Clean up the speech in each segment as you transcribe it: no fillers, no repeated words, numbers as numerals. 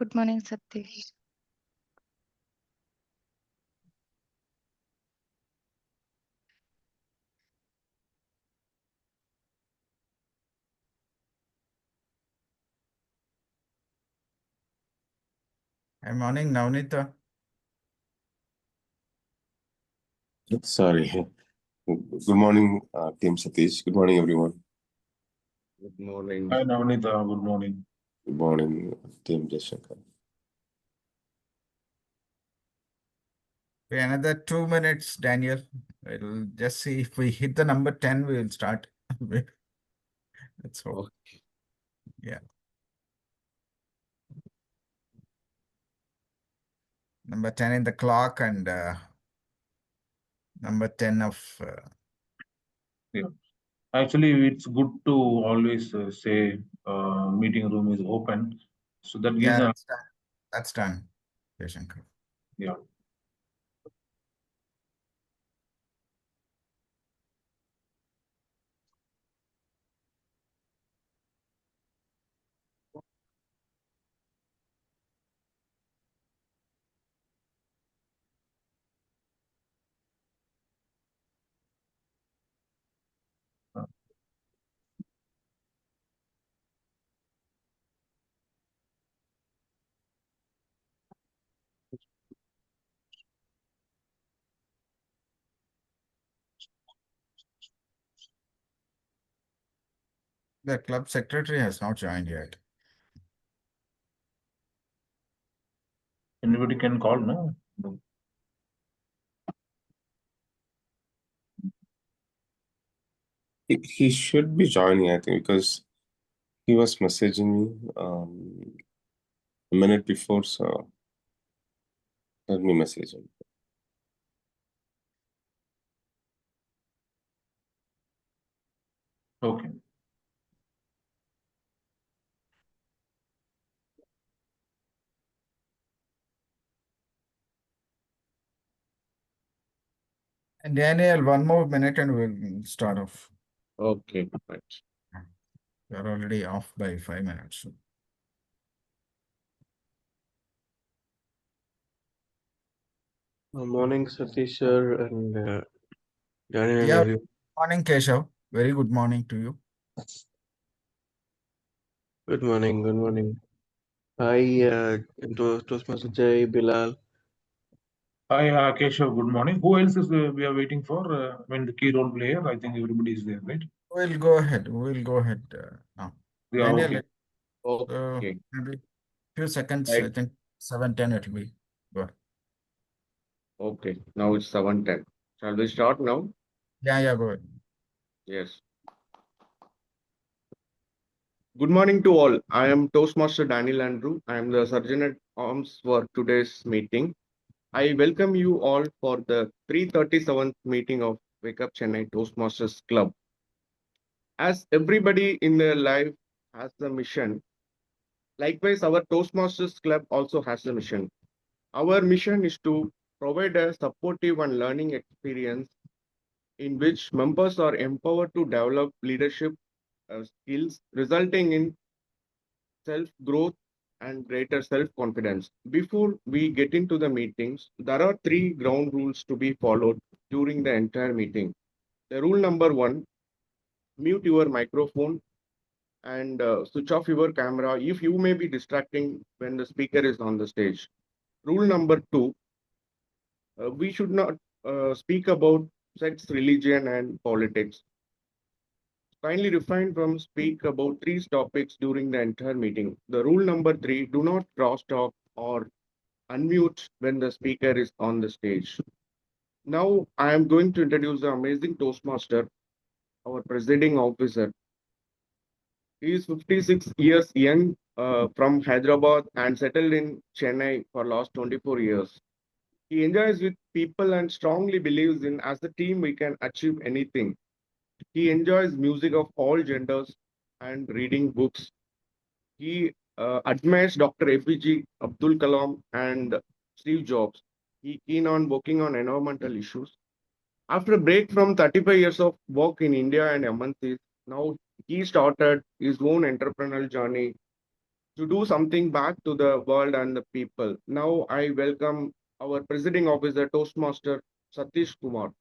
Good morning, Satish. Good morning, Navnita. Sorry. Good morning, Team Satish. Good morning, everyone. Good morning. Hi, Navnita. Good morning. Good morning, Team Jashankar. Another 2 minutes, Daniel. We'll just see if we hit the number 10, we will start. Let's hope. Okay. Yeah. Number 10 in the clock and number 10 of. Actually, it's good to always say meeting room is open. So that gives Yeah, a, that's done. Jashankar. yeah. The club secretary has not joined yet. Anybody can call, no? He should be joining, I think, because he was messaging me a minute before, so let me message him. Okay. And Daniel, 1 more minute and we'll start off. Okay, right. We're already off by 5 minutes. Morning, Satish sir and Daniel and Yeah. everyone. Morning, Keshav. Very good morning to you. Good morning. Good morning. Hi, Toastmaster Jay, Bilal. Hi, Keshav. Good morning. Who else is we are waiting for? The key role player. I think everybody is there, right? We'll go ahead. Now. Yeah. Daniel, Okay. maybe few seconds, Right. I think 7:10 it will be. Go ahead. Okay. Now it's 7:10. Shall we start now? Yeah, go ahead. Yes. Good morning to all. I am Toastmaster Daniel Andrew. I am the Surgeon at Arms for today's meeting. I welcome you all for the 337th meeting of Wake Up Chennai Toastmasters Club. As everybody in their life has a mission, likewise, our Toastmasters Club also has a mission. Our mission is to provide a supportive and learning experience in which members are empowered to develop leadership skills, resulting in self-growth and greater self-confidence. Before we get into the meetings, there are 3 ground rules to be followed during the entire meeting. The rule number 1, mute your microphone and switch off your camera if you may be distracting when the speaker is on the stage. Rule number 2, we should not speak about sex, religion, and politics. Kindly refrain from speak about these topics during the entire meeting. The rule number 3, do not cross talk or unmute when the speaker is on the stage. Now I am going to introduce the amazing Toastmaster, our presiding officer. He is 56 years young from Hyderabad and settled in Chennai for last 24 years. He enjoys with people and strongly believes in as a team we can achieve anything. He enjoys music of all genders and reading books. He admires Dr. APJ Abdul Kalam and Steve Jobs. He keen on working on environmental issues. After a break from 35 years of work in India and MNCs, now he started his own entrepreneurial journey to do something back to the world and the people. Now I welcome our presiding officer, Toastmaster Satish Kumar.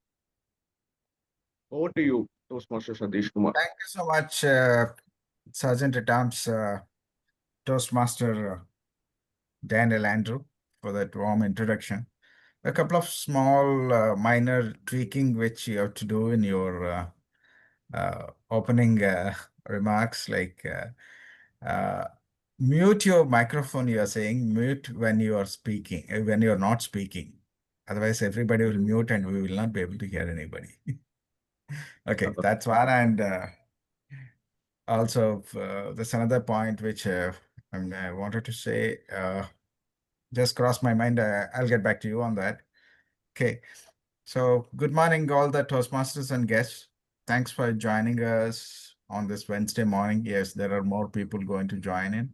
Over to you, Toastmaster Satish Kumar. Thank you so much, Sergeant at Arms, Toastmaster Daniel Andrew, for that warm introduction. A couple of small minor tweaking which you have to do in your opening remarks, like mute your microphone. You are saying mute when you are speaking, when you are not speaking. Otherwise, everybody will mute and we will not be able to hear anybody. Okay, that's one. And also, there's another point which I wanted to say. Just crossed my mind. I'll get back to you on that. Okay. So good morning, all the Toastmasters and guests. Thanks for joining us on this Wednesday morning. Yes, there are more people going to join in.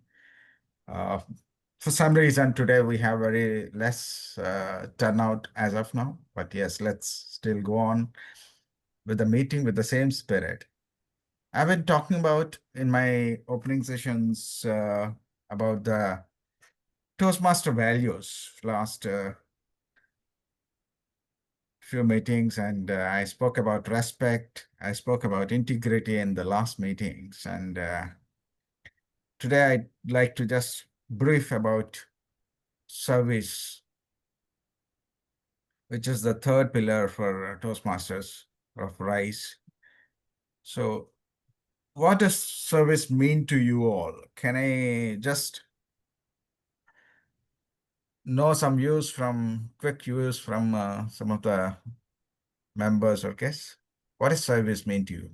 For some reason today we have very less turnout as of now, but yes, let's still go on with the meeting with the same spirit. I've been talking about in my opening sessions about the Toastmaster values last few meetings, and I spoke about respect. I spoke about integrity in the last meetings, and today I'd like to just brief about service, which is the third pillar for Toastmasters of RISE. So what does service mean to you all? Can I just know some quick views from some of the members or guests? What does service mean to you?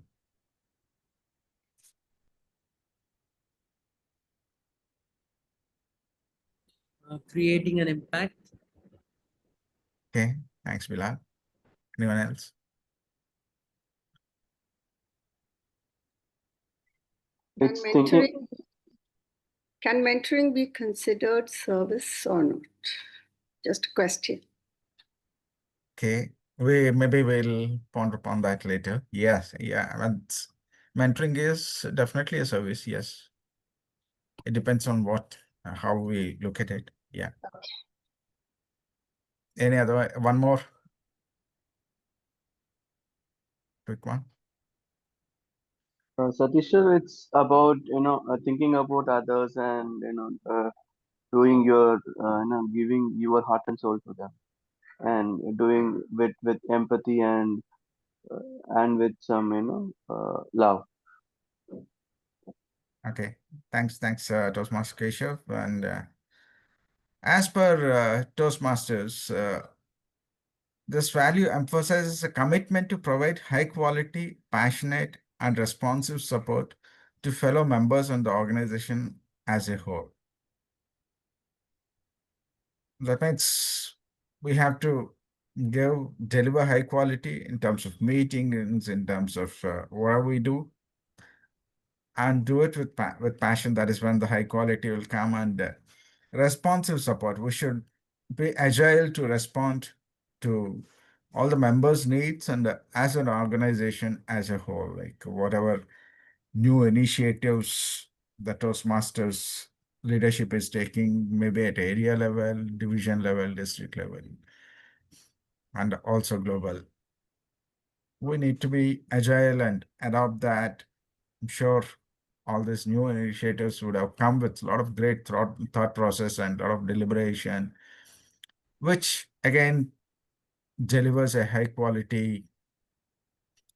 Creating an impact. Okay, thanks, Bilal. Anyone else? Can mentoring be considered service or not? Just a question. Okay, maybe we'll ponder upon that later. Yes, yeah, and mentoring is definitely a service. Yes, it depends on how we look at it. Yeah. Okay. Any other one more quick one? Satish, sir, it's about thinking about others and doing your giving your heart and soul to them, and doing with empathy and with some love. Okay, thanks, Toastmaster Keshav. And as per Toastmasters, this value emphasizes a commitment to provide high quality, passionate, and responsive support to fellow members and the organization as a whole. That means we have to deliver high quality in terms of meetings, in terms of whatever we do, and do it with passion. That is when the high quality will come. And responsive support. We should be agile to respond to all the members' needs and as an organization as a whole, like whatever new initiatives the Toastmasters leadership is taking, maybe at area level, division level, district level, and also global. We need to be agile and adopt that. I'm sure all these new initiatives would have come with a lot of great thought process and a lot of deliberation, which again delivers a high quality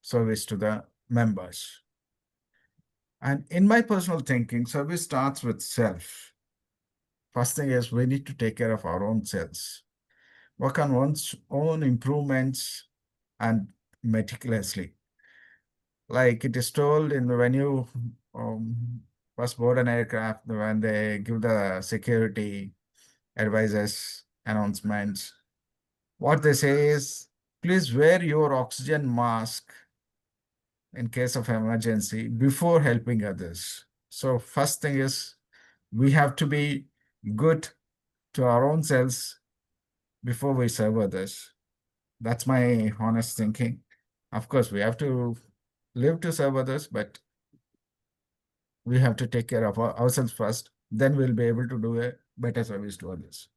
service to the members. And in my personal thinking, service starts with self. First thing is we need to take care of our own selves, work on one's own improvements and meticulously. Like it is told when you first board an aircraft, when they give the security advisors announcements, what they say is, please wear your oxygen mask in case of emergency before helping others. So first thing is we have to be good to our own selves before we serve others. That's my honest thinking. Of course, we have to live to serve others, but we have to take care of ourselves first then we'll be able to do a better service to others.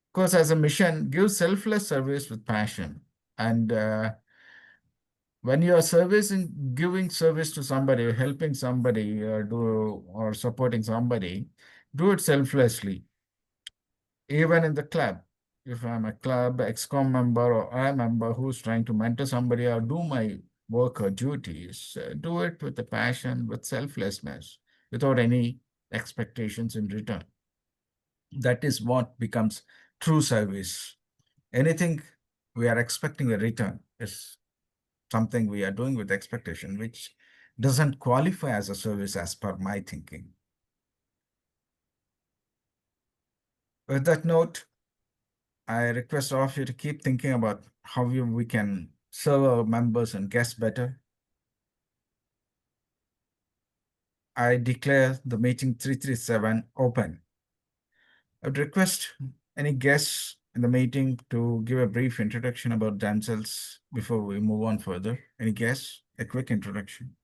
Of course, as a mission, give selfless service with passion. And when you are giving service to somebody, helping somebody, or supporting somebody, do it selflessly. Even in the club, if I'm a club ExCom member or a member who's trying to mentor somebody or do my work or duties, do it with a passion, with selflessness, without any expectations in return. That is what becomes true service. Anything we are expecting a return is something we are doing with expectation, which doesn't qualify as a service as per my thinking. With that note, I request all of you to keep thinking about how we can serve our members and guests better. I declare the meeting 337 open. I would request any guests in the meeting to give a brief introduction about themselves before we move on further. Any guests? A quick introduction.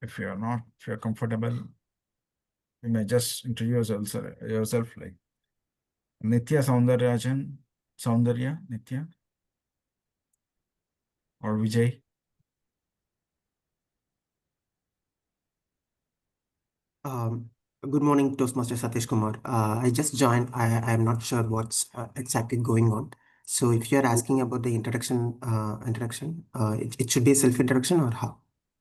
If you're comfortable, you may just introduce yourself like Nitya Soundarya, Nitya, or Vijay. Good morning, Toastmaster Satish Kumar. I just joined. I'm not sure what's exactly going on. So if you're asking about the introduction, it should be a self-introduction or how?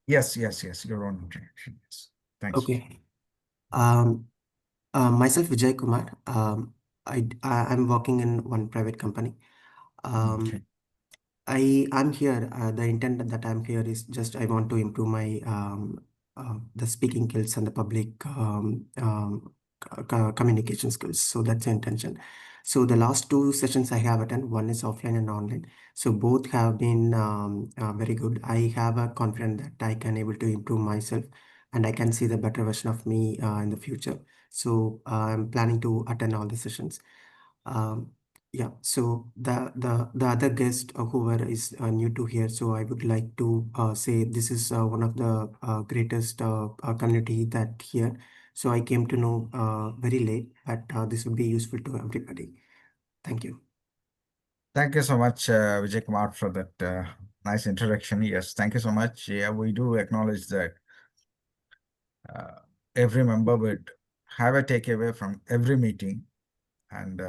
Yes, your own introduction. Yes. Thanks. Okay. Myself, Vijay Kumar. I'm working in one private company. Okay. I'm here. The intent that I'm here is just I want to improve my the speaking skills and the public communication skills. So that's the intention. So the last two sessions I have attended, one is offline and online. So both have been very good. I have a confidence that I can able to improve myself and I can see the better version of me in the future. So I'm planning to attend all the sessions. Yeah, so the other guest, whoever is new to here, so I would like to say this is one of the greatest community that here. So I came to know very late, but this would be useful to everybody. Thank you. Thank you so much, Vijay Kumar, for that nice introduction. Yes, thank you so much. Yeah, we do acknowledge that every member would have a takeaway from every meeting. And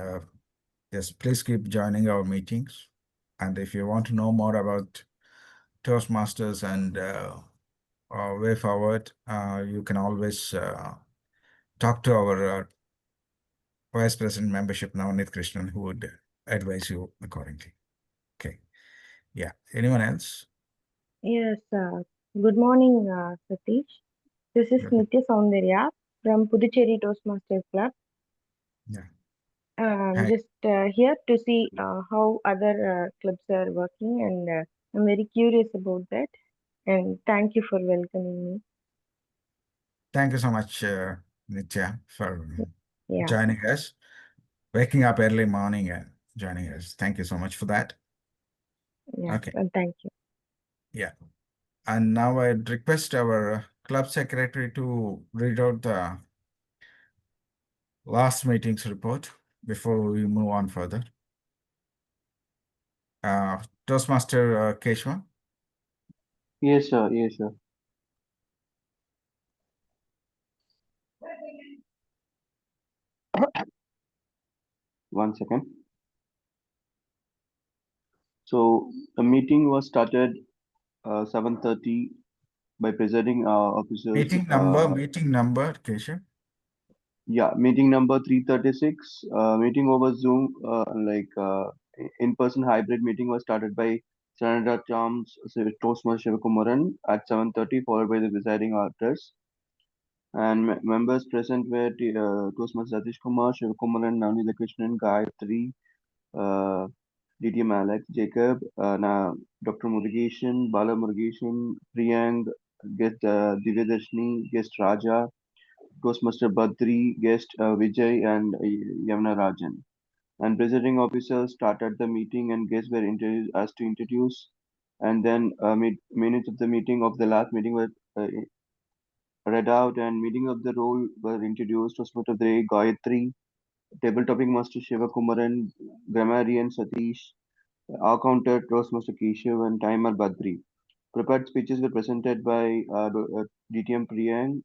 yes, please keep joining our meetings. And if you want to know more about Toastmasters and way forward, you can always talk to our Vice President Membership, Navneet Krishnan, who would advise you accordingly. Okay. Yeah. Anyone else? Yes, good morning, Satish. This is Good. Nitya Soundarya from Puducherry Toastmasters Club. Yeah. I'm Hi. just here to see how other clubs are working, and I'm very curious about that. And thank you for welcoming me. Thank you so much, Nitya, for Yeah, joining us, waking up early morning and joining us. Thank you so much for that. yeah, Okay. and thank you. Yeah. And now I'd request our club secretary to read out the last meeting's report before we move on further. Toastmaster Keshwa. Yes, sir. Yes, sir. One second. So the meeting was started 7:30 by presiding officers. Meeting number, Keshav. Yeah, meeting number 336. Meeting over Zoom, in-person hybrid meeting was started by Senator Toastmaster Shivakumaran at 7:30, followed by the presiding officers. And members present were Toastmaster Satish Kumar, Shivakumaran, Navneet Krishnan, Gayatri, DTM Alex, Jacob, Dr. Murugeshan, Bala Murugeshan, Priyang, guest Divyadarshini, guest Raja, Toastmaster Badri, guest Vijay, and Yamna Rajan. And presiding officers started the meeting and guests were asked to introduce and then minutes of the meeting of the last meeting were read out, and meeting of the role were introduced. Toastmaster of the day, Gayatri, table topic master Shiva Kumaran, grammarian Satish, accountant Toastmaster Keshav, and timer Badri. Prepared speeches were presented by DTM Priyang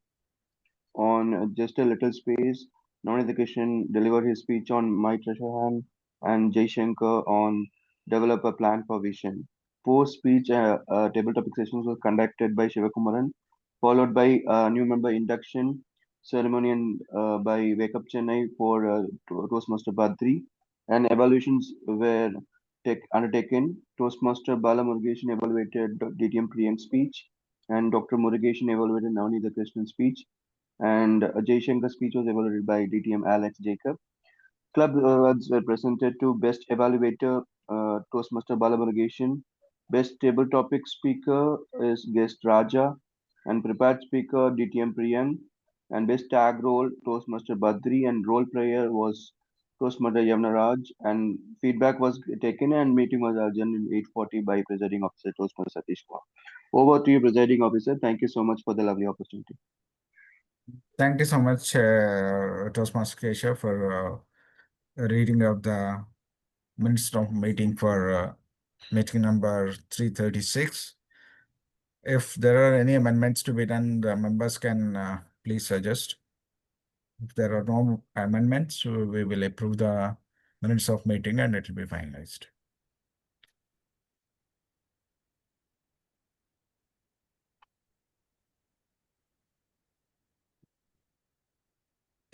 on Just a Little Space. Navneet Krishnan delivered his speech on My Treasure Hand, and Jay Shankar on Develop a Plan for Vision. Post-speech table topic sessions were conducted by Shivakumaran, followed by new member induction ceremony and by Wake Up Chennai for Toastmaster Badri, and evaluations were undertaken. Toastmaster Bala Murugesan evaluated DTM Priyang's speech, and Dr. Murugesan evaluated Navneet Krishnan's speech, and Jay Shankar's speech was evaluated by DTM Alex Jacob. Club awards were presented to Best Evaluator Toastmaster Bala Murugesan. Best Table Topic Speaker is Guest Raja, and Prepared Speaker DTM Priyang, and Best Tag Role Toastmaster Badri, and Role Player was Toastmaster Yamnaraj, and feedback was taken and meeting was adjourned in 8:40 by Presiding Officer Toastmaster Satish Kumar. Over to you, Presiding Officer. Thank you so much for the lovely opportunity. Thank you so much, Toastmaster Keshav, for reading out the minutes of meeting for meeting number 336. If there are any amendments to be done, the members can please suggest. If there are no amendments, we will approve the minutes of meeting and it will be finalized.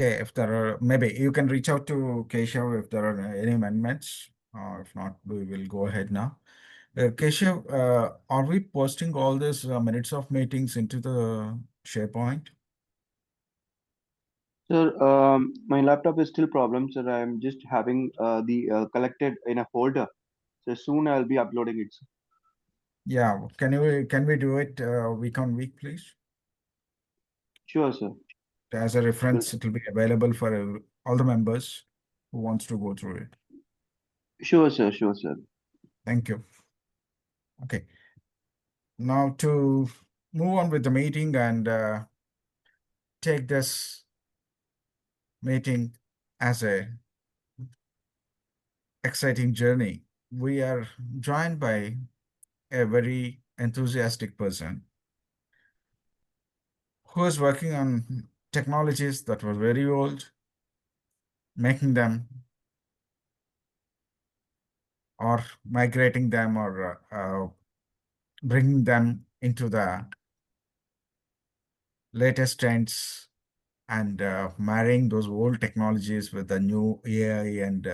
Okay, if there are, maybe you can reach out to Keshav if there are any amendments, or if not, we will go ahead now. Keshav, are we posting all these minutes of meetings into the SharePoint? Sir, my laptop is still problem, sir. I'm just having the collected in a folder. So soon I'll be uploading it, sir. Yeah, can we do it week on week, please? Sure, sir. As a reference, it will be available for all the members who wants to go through it. Sure, sir. Sure, sir. Thank you. Okay. Now to move on with the meeting and take this meeting as a exciting journey, we are joined by a very enthusiastic person who is working on technologies that were very old, making them or migrating them or bringing them into the latest trends and marrying those old technologies with the new AI and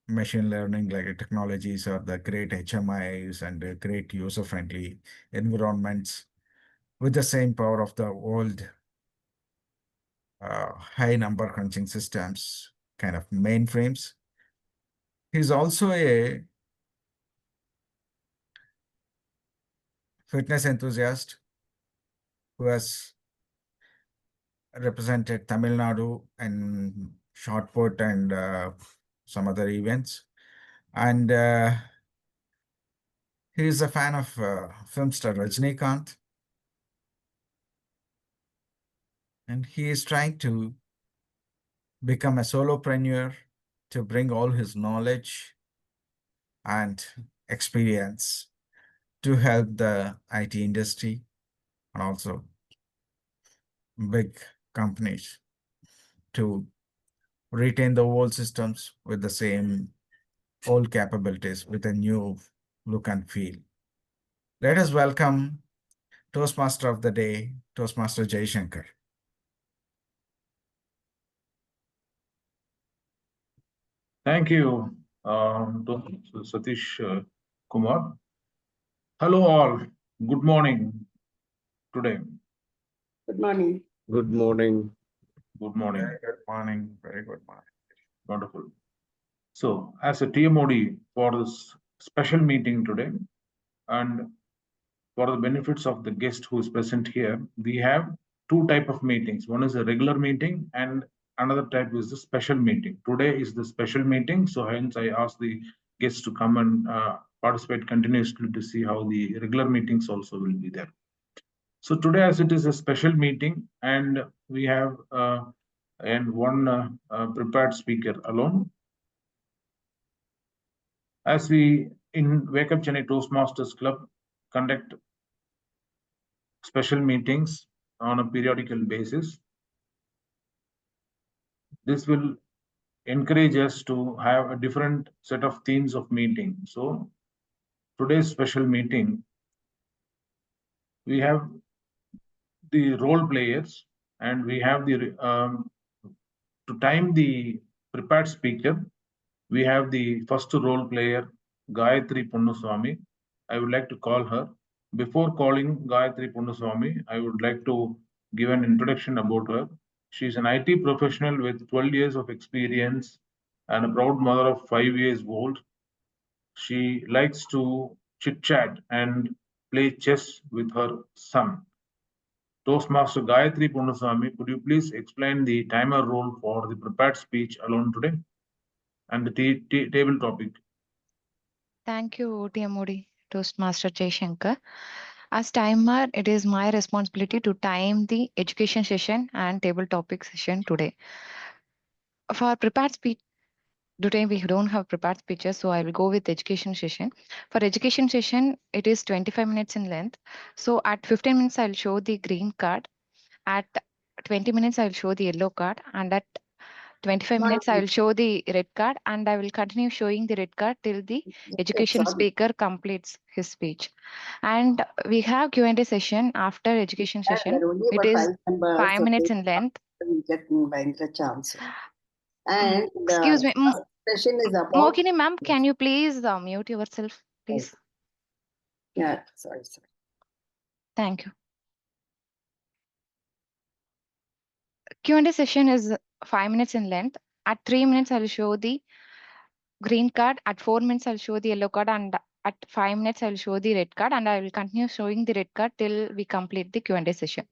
machine learning like technologies or the great HMIs and great user-friendly environments with the same power of the old high number crunching systems, kind of mainframes. He's also a fitness enthusiast who has represented Tamil Nadu and shot put and some other events. And he is a fan of film star Rajinikanth. And he is trying to become a solopreneur to bring all his knowledge and experience to help the IT industry and also big companies to retain the old systems with the same old capabilities with a new look and feel. Let us welcome Toastmaster of the day, Toastmaster Jay Shankar. Thank you, Satish Kumar. Hello all. Good morning today. Good morning. Good morning. Good morning. Very good morning. Very good morning. Wonderful. So, as a TMOD for this special meeting today, and for the benefits of the guest who is present here, we have two types of meetings. One is a regular meeting and another type is the special meeting. Today is the special meeting, so hence I asked the guests to come and participate continuously to see how the regular meetings also will be there. So today, as it is a special meeting, and we have one prepared speaker alone. As we in Wake Up Chennai Toastmasters Club conduct special meetings on a periodical basis, this will encourage us to have a different set of themes of meeting. So today's special meeting, we have the role players, and we have the to time the prepared speaker, we have the first role player, Gayatri Punnuswamy. I would like to call her. Before calling Gayatri Punnuswamy, I would like to give an introduction about her. She is an IT professional with 12 years of experience and a proud mother of 5 years old. She likes to chit chat and play chess with her son. Toastmaster Gayatri Punnuswamy, could you please explain the timer role for the prepared speech alone today and the table topic? Thank you, TMOD Toastmaster Jaishankar. As timer, it is my responsibility to time the education session and table topic session today. For prepared speech, today we don't have prepared speeches, so I will go with education session. For education session, it is 25 minutes in length. So at 15 minutes, I'll show the green card. At 20 minutes, I'll show the yellow card. And at 25 minutes, I will show the red card, and I will continue showing the red card till the education speaker completes his speech. And we have Q&A session after education session. It is 5 minutes in length. We get a chance. And Excuse me, session is about. Mokini ma'am, can you please mute yourself, please? Yeah, sorry. Thank you. Q&A session is 5 minutes in length. At 3 minutes, I'll show the green card. At 4 minutes, I'll show the yellow card. And at 5 minutes, I'll show the red card. And I will continue showing the red card till we complete the Q&A session.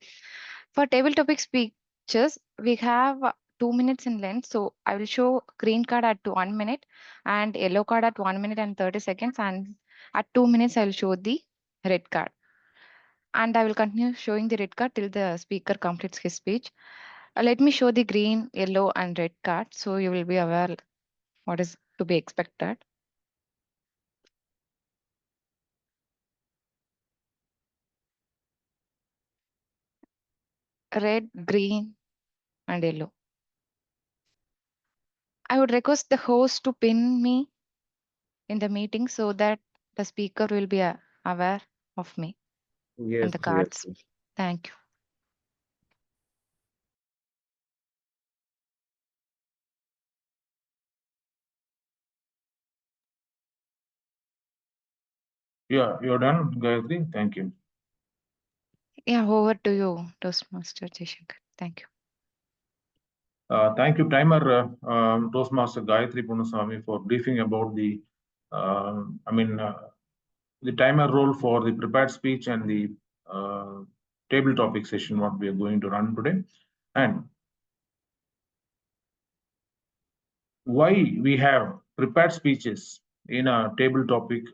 For table topic speeches, we have 2 minutes in length. So I will show green card at 1 minute and yellow card at 1 minute and 30 seconds. And at 2 minutes, I'll show the red card. And I will continue showing the red card till the speaker completes his speech. Let me show the green, yellow, and red card, so you will be aware what is to be expected. Red, green, and yellow. I would request the host to pin me in the meeting so that the speaker will be aware of me and the cards. Yes. Thank you. Yeah, you're done, Gayatri. Thank you. Yeah, over to you, Toastmaster Jaishankar. Thank you. Thank you, timer Toastmaster Gayatri Punnuswamy, for briefing about the timer role for the prepared speech and the table topic session what we are going to run today, and why we have prepared speeches in a table topic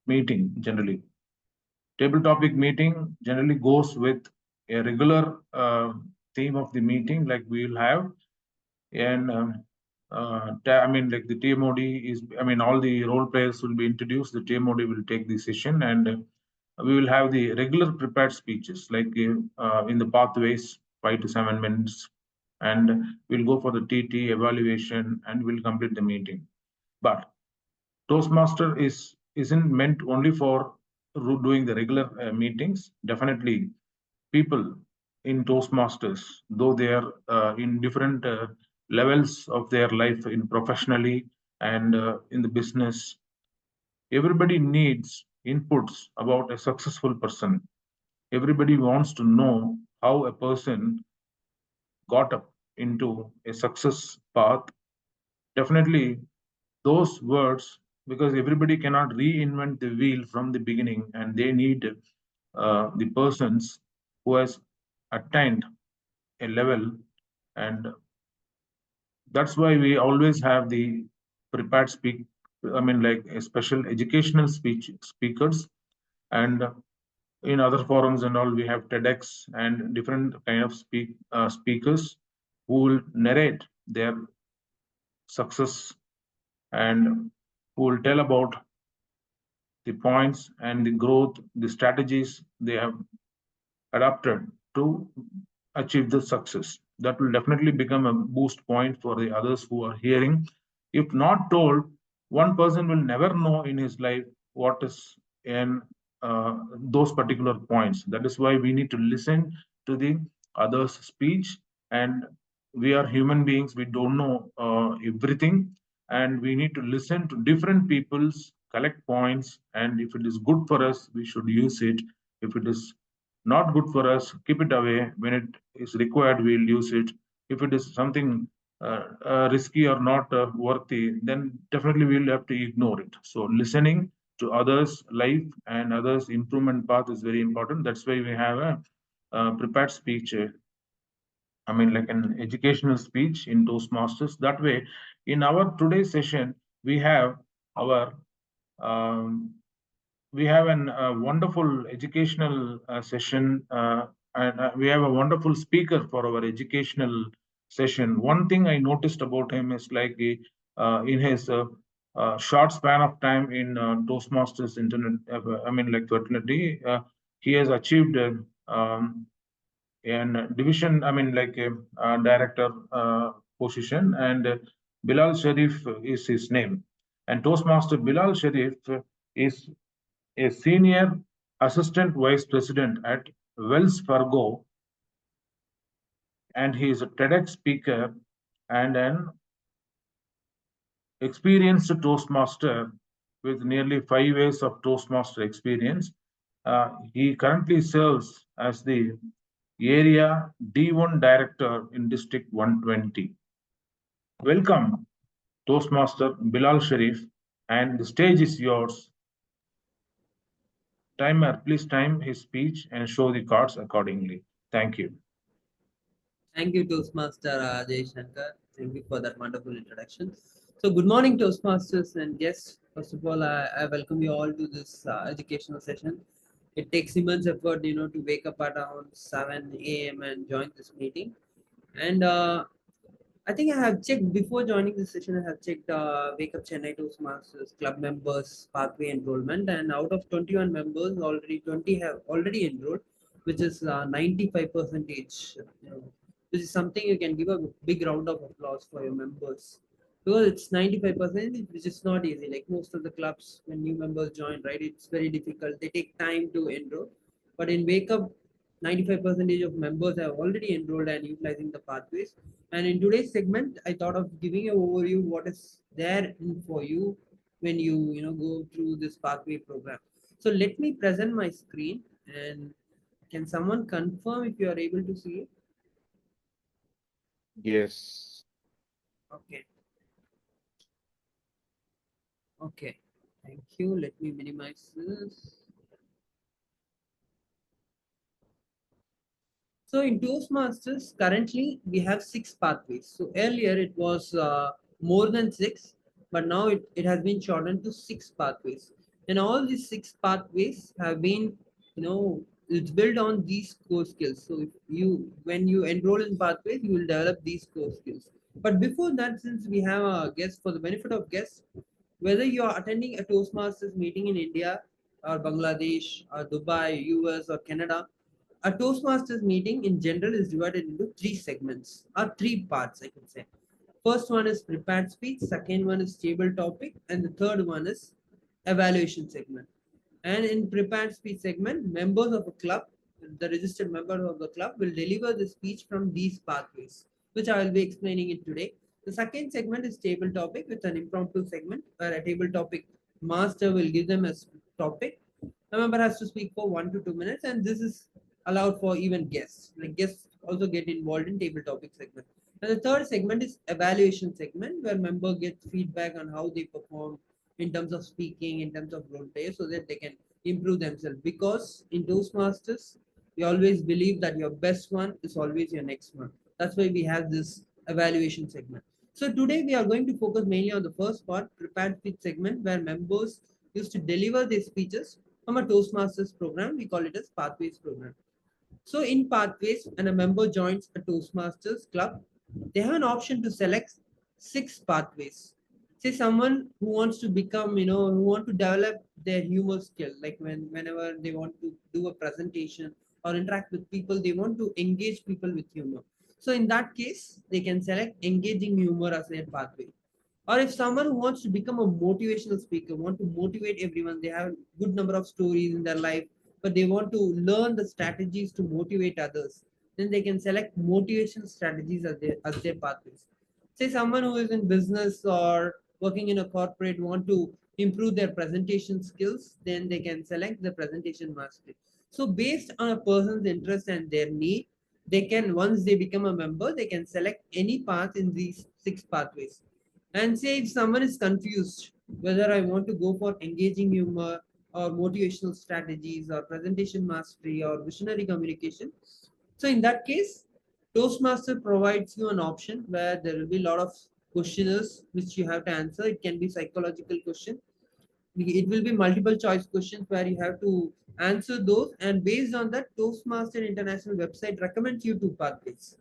meeting. Generally, table topic meeting generally goes with a regular theme of the meeting, like we will have, and like the TMOD is, all the role players will be introduced. The TMOD will take the session, and we will have the regular prepared speeches, like in the pathways, 5 to 7 minutes, and we'll go for the TT evaluation, and we'll complete the meeting. But Toastmaster isn't meant only for doing the regular meetings. Definitely, people in Toastmasters, though they are in different levels of their life, in professionally and in the business, everybody needs inputs about a successful person. Everybody wants to know how a person got up into a success path. Definitely, those words, because everybody cannot reinvent the wheel from the beginning, and they need the persons who has attained a level, and that's why we always have the prepared I mean, like special educational speakers, and in other forums and all, we have TEDx and different kind of speakers who will narrate their success and who will tell about the points and the growth, the strategies they have adapted to achieve the success. That will definitely become a boost point for the others who are hearing. If not told, one person will never know in his life what is in those particular points. That is why we need to listen to the others' speech. And we are human beings, we don't know everything. And we need to listen to different people's collect points. And if it is good for us, we should use it. If it is not good for us, keep it away. When it is required, we'll use it. If it is something risky or not worthy, then definitely we'll have to ignore it. So listening to others' life and others' improvement path is very important. That's why we have a prepared speech. I mean, like an educational speech in Toastmasters. That way, in our today's session, we have our wonderful educational session, and we have a wonderful speaker for our educational session. One thing I noticed about him is like in his short span of time in Toastmasters internet, I mean, like fraternity, he has achieved in division, I mean, like a director position, and Bilal Sharif is his name. And Toastmaster Bilal Sharif is a senior assistant vice president at Wells Fargo, and he is a TEDx speaker and an experienced Toastmaster with nearly 5 years of Toastmaster experience. He currently serves as the area D1 director in District 120. Welcome, Toastmaster Bilal Sharif, and the stage is yours. Timer, please time his speech and show the cards accordingly. Thank you. Thank you, Toastmaster Jay Shankar. Thank you for that wonderful introduction. So, good morning, Toastmasters and guests. First of all, I welcome you all to this educational session. It takes immense effort, to wake up at around 7 a.m. and join this meeting. And I think I have checked before joining this session. I have checked Wake Up Chennai Toastmasters club members pathway enrollment, and out of 21 members, already 20 have already enrolled, which is 95%. Which is something you can give a big round of applause for your members. Because it's 95%, which is not easy. Like most of the clubs, when new members join, right, it's very difficult. They take time to enroll. But in Wake Up, 95% of members have already enrolled and utilizing the pathways. And in today's segment, I thought of giving an overview what is there for you when you go through this pathway program. So let me present my screen, and can someone confirm if you are able to see it? Yes. Okay. Okay. Thank you. Let me minimize this. So in Toastmasters, currently we have 6 pathways. So earlier it was more than 6, but now it has been shortened to 6 pathways. And all these 6 pathways have been, it's built on these core skills. So when you enroll in pathways, you will develop these core skills. But before that, since we have a guest, for the benefit of guests, whether you are attending a Toastmasters meeting in India or Bangladesh or Dubai, US or Canada, a Toastmasters meeting in general is divided into 3 segments or 3 parts, I can say. First one is prepared speech, second one is table topic, and the third one is evaluation segment. And in prepared speech segment, members of a club, the registered member of the club, will deliver the speech from these pathways, which I will be explaining it today. The second segment is table topic with an impromptu segment where a table topic master will give them a topic. A member has to speak for 1 to 2 minutes, and this is allowed for even guests. Like guests also get involved in table topic segment. And the third segment is evaluation segment where member gets feedback on how they perform in terms of speaking, in terms of role play, so that they can improve themselves. Because in Toastmasters, we always believe that your best one is always your next one. That's why we have this evaluation segment. So today we are going to focus mainly on the first part, prepared speech segment, where members used to deliver their speeches from a Toastmasters program. We call it as Pathways program. So in Pathways, when a member joins a Toastmasters club, they have an option to select 6 pathways. Say someone who wants to become, who want to develop their humor skill, like whenever they want to do a presentation or interact with people, they want to engage people with humor. So in that case, they can select engaging humor as their pathway. Or if someone who wants to become a motivational speaker, want to motivate everyone, they have a good number of stories in their life, but they want to learn the strategies to motivate others, then they can select motivation strategies as their pathways. Say someone who is in business or working in a corporate want to improve their presentation skills, then they can select the presentation mastery. So based on a person's interest and their need, they can, once they become a member, they can select any path in these 6 pathways. And say if someone is confused whether I want to go for engaging humor or motivational strategies or presentation mastery or visionary communication, so in that case, Toastmaster provides you an option where there will be a lot of questionnaires which you have to answer. It can be psychological question. It will be multiple choice questions where you have to answer those, and based on that, Toastmaster International website recommends you 2 pathways.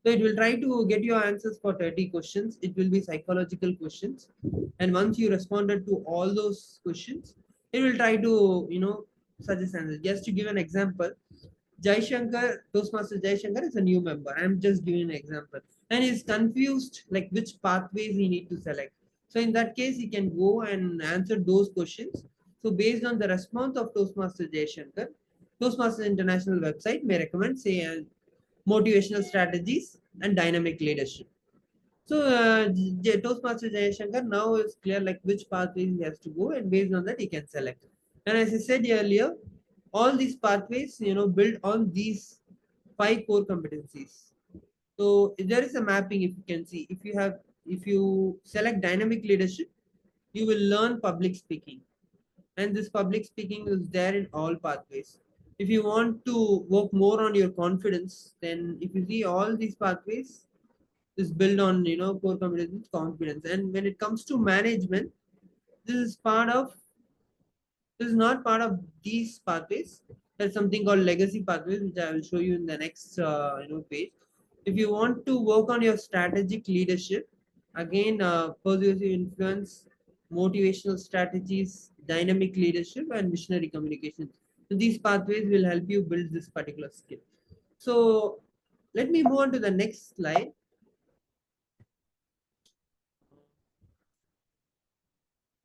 So it will try to get your answers for 30 questions. It will be psychological questions. And once you responded to all those questions, it will try to, suggest answers. Just to give an example, Jai Shankar, Toastmaster Jai Shankar is a new member. I'm just giving an example. And he's confused like which pathways he need to select. So in that case, he can go and answer those questions. So based on the response of Toastmaster Jai Shankar, Toastmasters International website may recommend, say, motivational strategies and dynamic leadership. So Toastmaster Jai Shankar now is clear like which pathways he has to go, and based on that he can select. And as I said earlier, all these pathways, build on these 5 core competencies. So there is a mapping, if you can see. If you select dynamic leadership, you will learn public speaking. And this public speaking is there in all pathways. If you want to work more on your confidence, then if you see all these pathways is built on core competence confidence. And when it comes to management, this is not part of these pathways. There's something called legacy pathways, which I will show you in the next page. If you want to work on your strategic leadership, again, persuasive influence, motivational strategies, dynamic leadership, and visionary communication. So these pathways will help you build this particular skill. So let me move on to the next slide.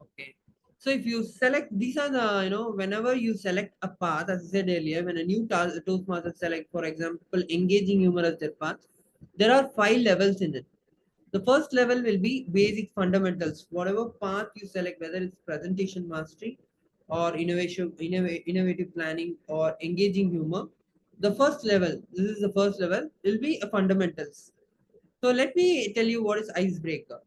Okay. So if you select, these are the, whenever you select a path, as I said earlier, when a new Toastmaster select, for example, engaging humor as their path, there are 5 levels in it. The first level will be basic fundamentals. Whatever path you select, whether it's presentation mastery or innovative planning or engaging humor, the first level, this is the first level, will be a fundamentals. So let me tell you what is icebreaker.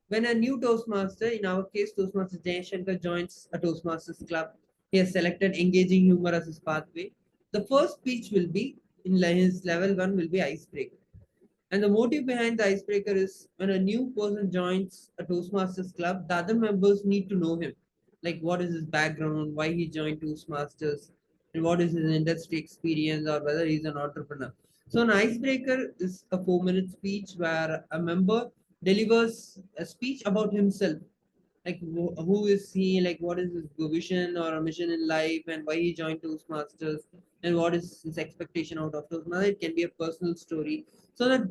When a new Toastmaster, in our case, Toastmaster Jai Shankar joins a Toastmasters club, he has selected engaging humor as his pathway. The first speech will be, in his level 1, will be icebreaker. And the motive behind the icebreaker is when a new person joins a Toastmasters club, the other members need to know him. Like what is his background, why he joined Toastmasters, and what is his industry experience, or whether he's an entrepreneur. So an icebreaker is a 4-minute speech where a member delivers a speech about himself, like who is he, like what is his vision or a mission in life, and why he joined Toastmasters, and what is his expectation out of Toastmasters. It can be a personal story, so that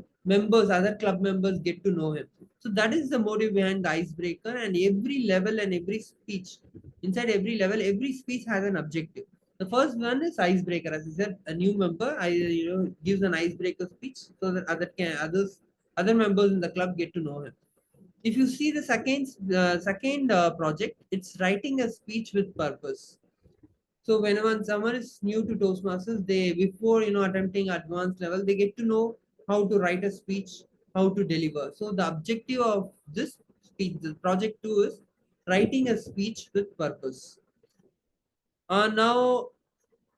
other club members get to know him. So that is the motive behind the icebreaker. And every level and every speech, inside every level, every speech has an objective. The first one is icebreaker. As I said, a new member, gives an icebreaker speech so that other members in the club get to know him. If you see the second project, it's writing a speech with purpose. So whenever someone is new to Toastmasters, they, before attempting advanced level, they get to know how to write a speech, how to deliver. So the objective of this speech, the project 2, is writing a speech with purpose. Now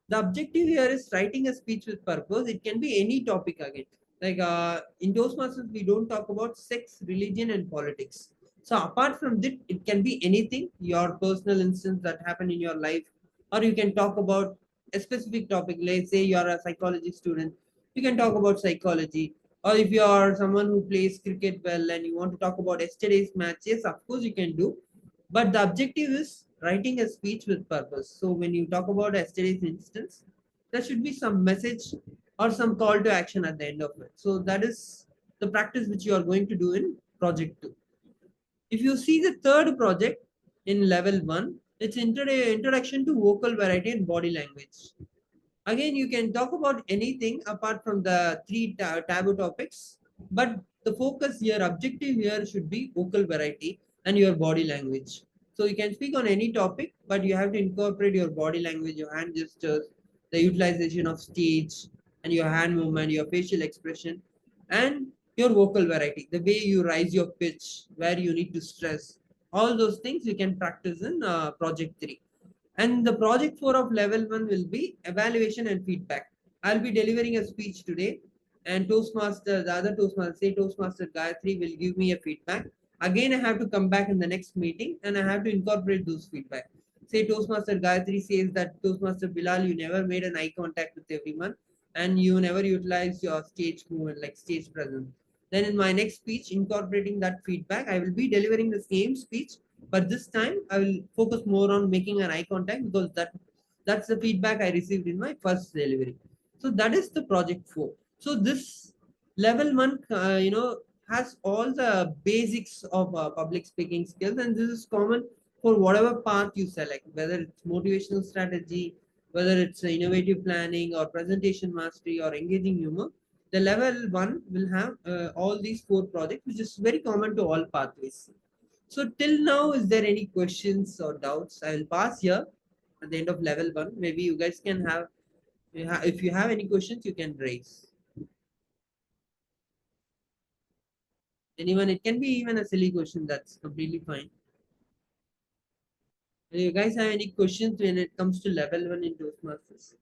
the objective here is writing a speech with purpose. It can be any topic again. Like in Toastmasters, we don't talk about sex, religion, and politics. So apart from that, it can be anything, your personal instance that happened in your life, or you can talk about a specific topic. Let's say you're a psychology student, you can talk about psychology. Or if you are someone who plays cricket well and you want to talk about yesterday's match, yes, of course you can do. But the objective is writing a speech with purpose. So when you talk about yesterday's instance, there should be some message or some call to action at the end of it. So that is the practice which you are going to do in project 2. If you see the third project in level 1, it's introduction to vocal variety and body language. Again, you can talk about anything apart from the 3 taboo topics, but the focus here, objective here should be vocal variety and your body language. So you can speak on any topic, but you have to incorporate your body language, your hand gestures, the utilization of stage and your hand movement, your facial expression, and your vocal variety, the way you raise your pitch, where you need to stress. All those things you can practice in project 3. And the project 4 of level 1 will be evaluation and feedback. I'll be delivering a speech today, and Toastmaster, the other Toastmaster, say Toastmaster Gayatri, will give me a feedback. Again, I have to come back in the next meeting and I have to incorporate those feedback. Say Toastmaster Gayatri says that Toastmaster Bilal, you never made an eye contact with everyone and you never utilized your stage movement, like stage presence. Then in my next speech, incorporating that feedback, I will be delivering the same speech, but this time I will focus more on making an eye contact because that's the feedback I received in my first delivery. So that is the project 4. So this level 1, has all the basics of public speaking skills, and this is common for whatever path you select, whether it's motivational strategy, whether it's innovative planning or presentation mastery or engaging humor. The level 1 will have all these 4 projects, which is very common to all pathways. So till now, is there any questions or doubts? I will pass here at the end of level 1. Maybe you guys can have, if you have any questions, you can raise. Anyone, it can be even a silly question, that's completely fine. Do you guys have any questions when it comes to level 1 in Toastmasters?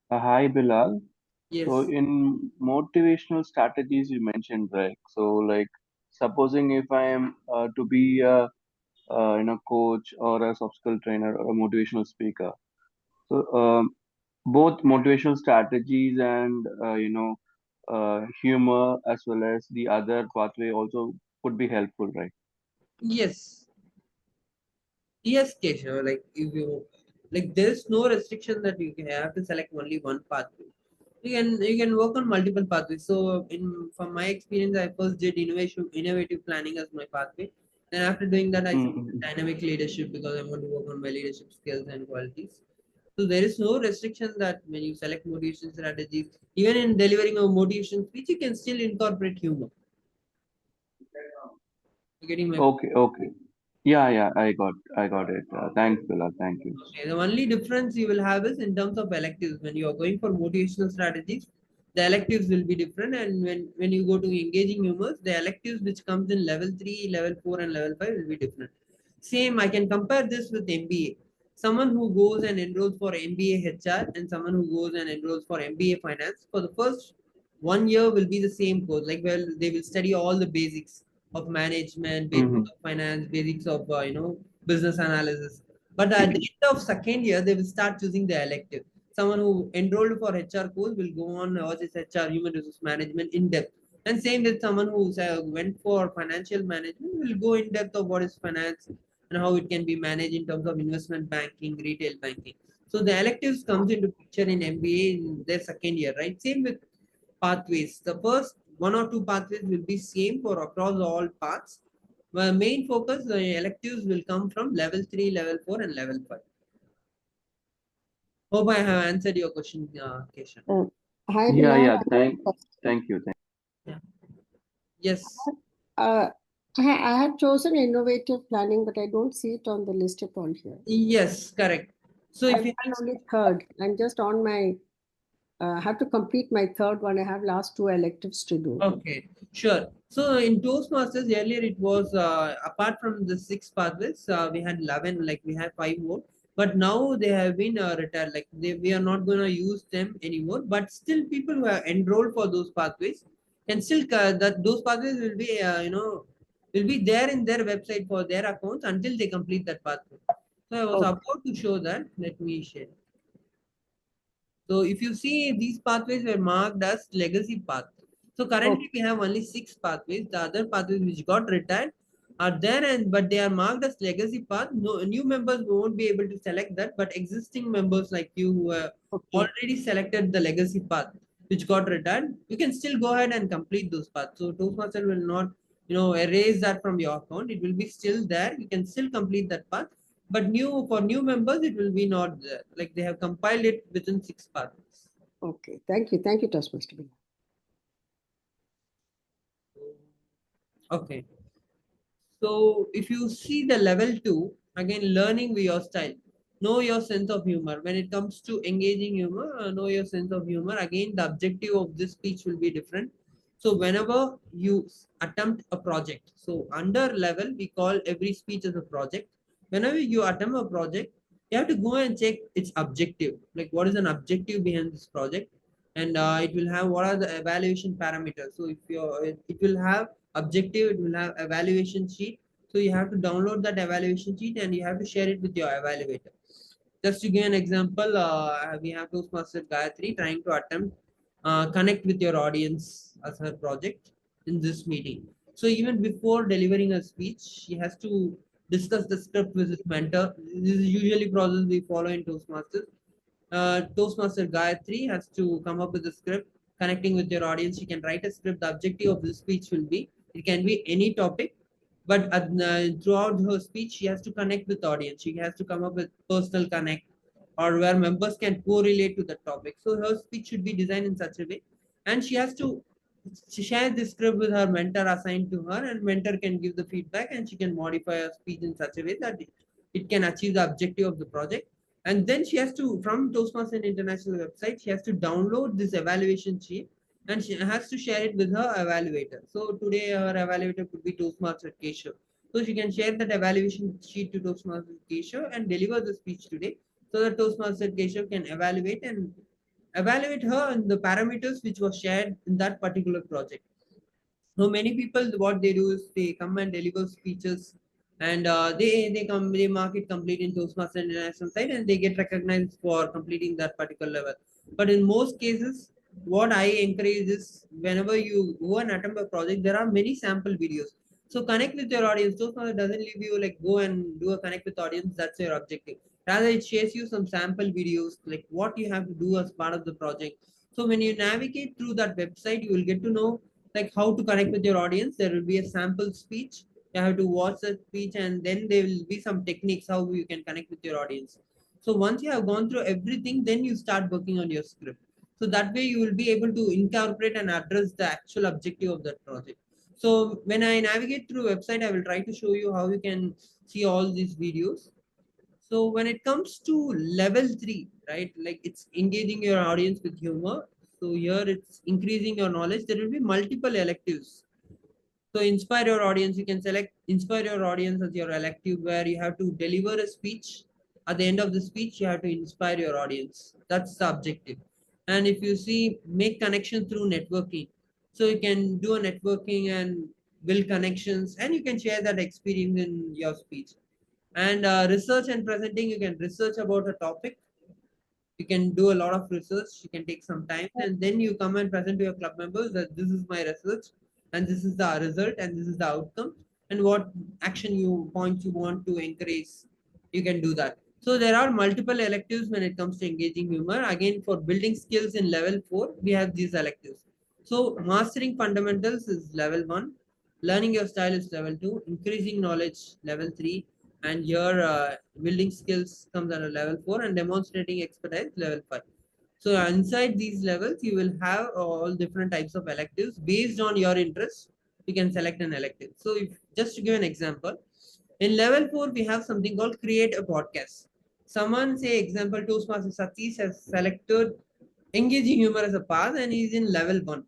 Hi, Bilal. Yes. So in motivational strategies you mentioned, right? So like supposing if I am to be a coach or a soft skill trainer or a motivational speaker, so both motivational strategies and humor as well as the other pathway also could be helpful, right? Yes. Yes, Keshav, like if you like there's no restriction that you can have to select only one pathway. You can work on multiple pathways. So from my experience, I first did innovative planning as my pathway. Then after doing that, I selected dynamic leadership because I want to work on my leadership skills and qualities. So there is no restriction that when you select motivation strategies, even in delivering a motivation speech, you can still incorporate humor. You're getting my Okay. Yeah, I got it. Thanks, Bilal. Thank you. Okay, the only difference you will have is in terms of electives. When you are going for motivational strategies, the electives will be different, and when you go to engaging humors, the electives which comes in level 3, level 4, and level 5 will be different. Same, I can compare this with MBA. Someone who goes and enrolls for MBA HR and someone who goes and enrolls for MBA Finance, for the first 1 year will be the same course. Like, well, they will study all the basics of management, basics of finance, basics of business analysis. But at the end of second year, they will start choosing the elective. Someone who enrolled for HR course will go on watch this HR, human resource management in depth. And same with someone who went for financial management will go in depth of what is finance and how it can be managed in terms of investment banking, retail banking. So the electives comes into picture in MBA in their second year, right? Same with pathways. The first 1 or 2 pathways will be same for across all paths. The main focus, the electives will come from level 3, level 4, and level 5. Hope I have answered your question, Keshav. Hi, Yeah. Bilal. Thank you. Yeah. Yes. I had chosen innovative planning, but I don't see it on the list at all here. Yes, correct. So if I've you done only third. I'm just on my. Have to complete my third one. I have last 2 electives to do. Okay, sure. So in Toastmasters earlier it was apart from the 6 pathways, we had 11, like we have 5 more. But now they have been retired, like we are not going to use them anymore. But still, people who are enrolled for those pathways, can still that those pathways will be will be there in their website for their accounts until they complete that pathway. So I was Okay. about to show that. Let me share. So if you see, these pathways were marked as legacy path. So currently we have only 6 pathways. The other pathways which got retired are there, and but they are marked as legacy path. No new members won't be able to select that, but existing members like you who have already selected the legacy path which got retired, you can still go ahead and complete those paths. So Toastmaster will not erase that from your account. It will be still there. You can still complete that path. But for new members, it will be not there. Like they have compiled it within 6 pathways. Okay. Thank you. Thank you, Toastmaster. Okay. So if you see the level 2, again, learning with your style. Know your sense of humor. When it comes to engaging humor, know your sense of humor. Again, the objective of this speech will be different. So whenever you attempt a project, so under level, we call every speech as a project. Whenever you attempt a project, you have to go and check its objective. Like what is an objective behind this project? And it will have what are the evaluation parameters. So if it will have objective, it will have evaluation sheet. So you have to download that evaluation sheet and you have to share it with your evaluator. Just to give an example, we have Toastmaster Gayatri trying to attempt connect with your audience as her project in this meeting. So even before delivering a speech, she has to discuss the script with his mentor. This is usually process we follow in Toastmasters. Toastmaster Gayatri has to come up with a script connecting with your audience. She can write a script. The objective of this speech will be, it can be any topic, but throughout her speech, she has to connect with the audience. She has to come up with personal connect or where members can correlate to the topic. So her speech should be designed in such a way. And she has to share this script with her mentor assigned to her, and mentor can give the feedback and she can modify her speech in such a way that it can achieve the objective of the project. And then she has to, from Toastmasters International website, she has to download this evaluation sheet and she has to share it with her evaluator. So today her evaluator could be Toastmaster Keshav. So she can share that evaluation sheet to Toastmaster Keshav and deliver the speech today, so that Toastmaster Keshav can evaluate her and the parameters which was shared in that particular project. So many people, what they do is they come and deliver speeches, and they mark it complete in Toastmasters International site, and they get recognized for completing that particular level. But in most cases, what I encourage is whenever you go and attempt a project, there are many sample videos. So connect with your audience. Toastmasters doesn't leave you like go and do a connect with audience. That's your objective. Rather, it shares you some sample videos like what you have to do as part of the project. So when you navigate through that website, you will get to know like how to connect with your audience. There will be a sample speech. You have to watch that speech, and then there will be some techniques how you can connect with your audience. So once you have gone through everything, then you start working on your script. So that way you will be able to incorporate and address the actual objective of that project. So when I navigate through website, I will try to show you how you can see all these videos. So when it comes to level 3, right, like it's engaging your audience with humor. So here it's increasing your knowledge. There will be multiple electives. So inspire your audience, you can select inspire your audience as your elective, where you have to deliver a speech. At the end of the speech, you have to inspire your audience. That's the objective. And if you see, make connection through networking. So you can do a networking and build connections, and you can share that experience in your speech. And research and presenting, you can research about a topic. You can do a lot of research. You can take some time, and then you come and present to your club members that this is my research, and this is the result, and this is the outcome, and what action points you want to encourage. You can do that. So there are multiple electives when it comes to engaging humor. Again, for building skills in level 4, we have these electives. So mastering fundamentals is level 1. Learning your style is level 2. Increasing knowledge, level 3. And your building skills comes under level 4, and demonstrating expertise, level 5. So inside these levels, you will have all different types of electives based on your interest. You can select an elective. So if just to give an example, in level 4, we have something called create a podcast. Someone say example, Toastmaster Satish has selected engaging humor as a path, and he's in level 1.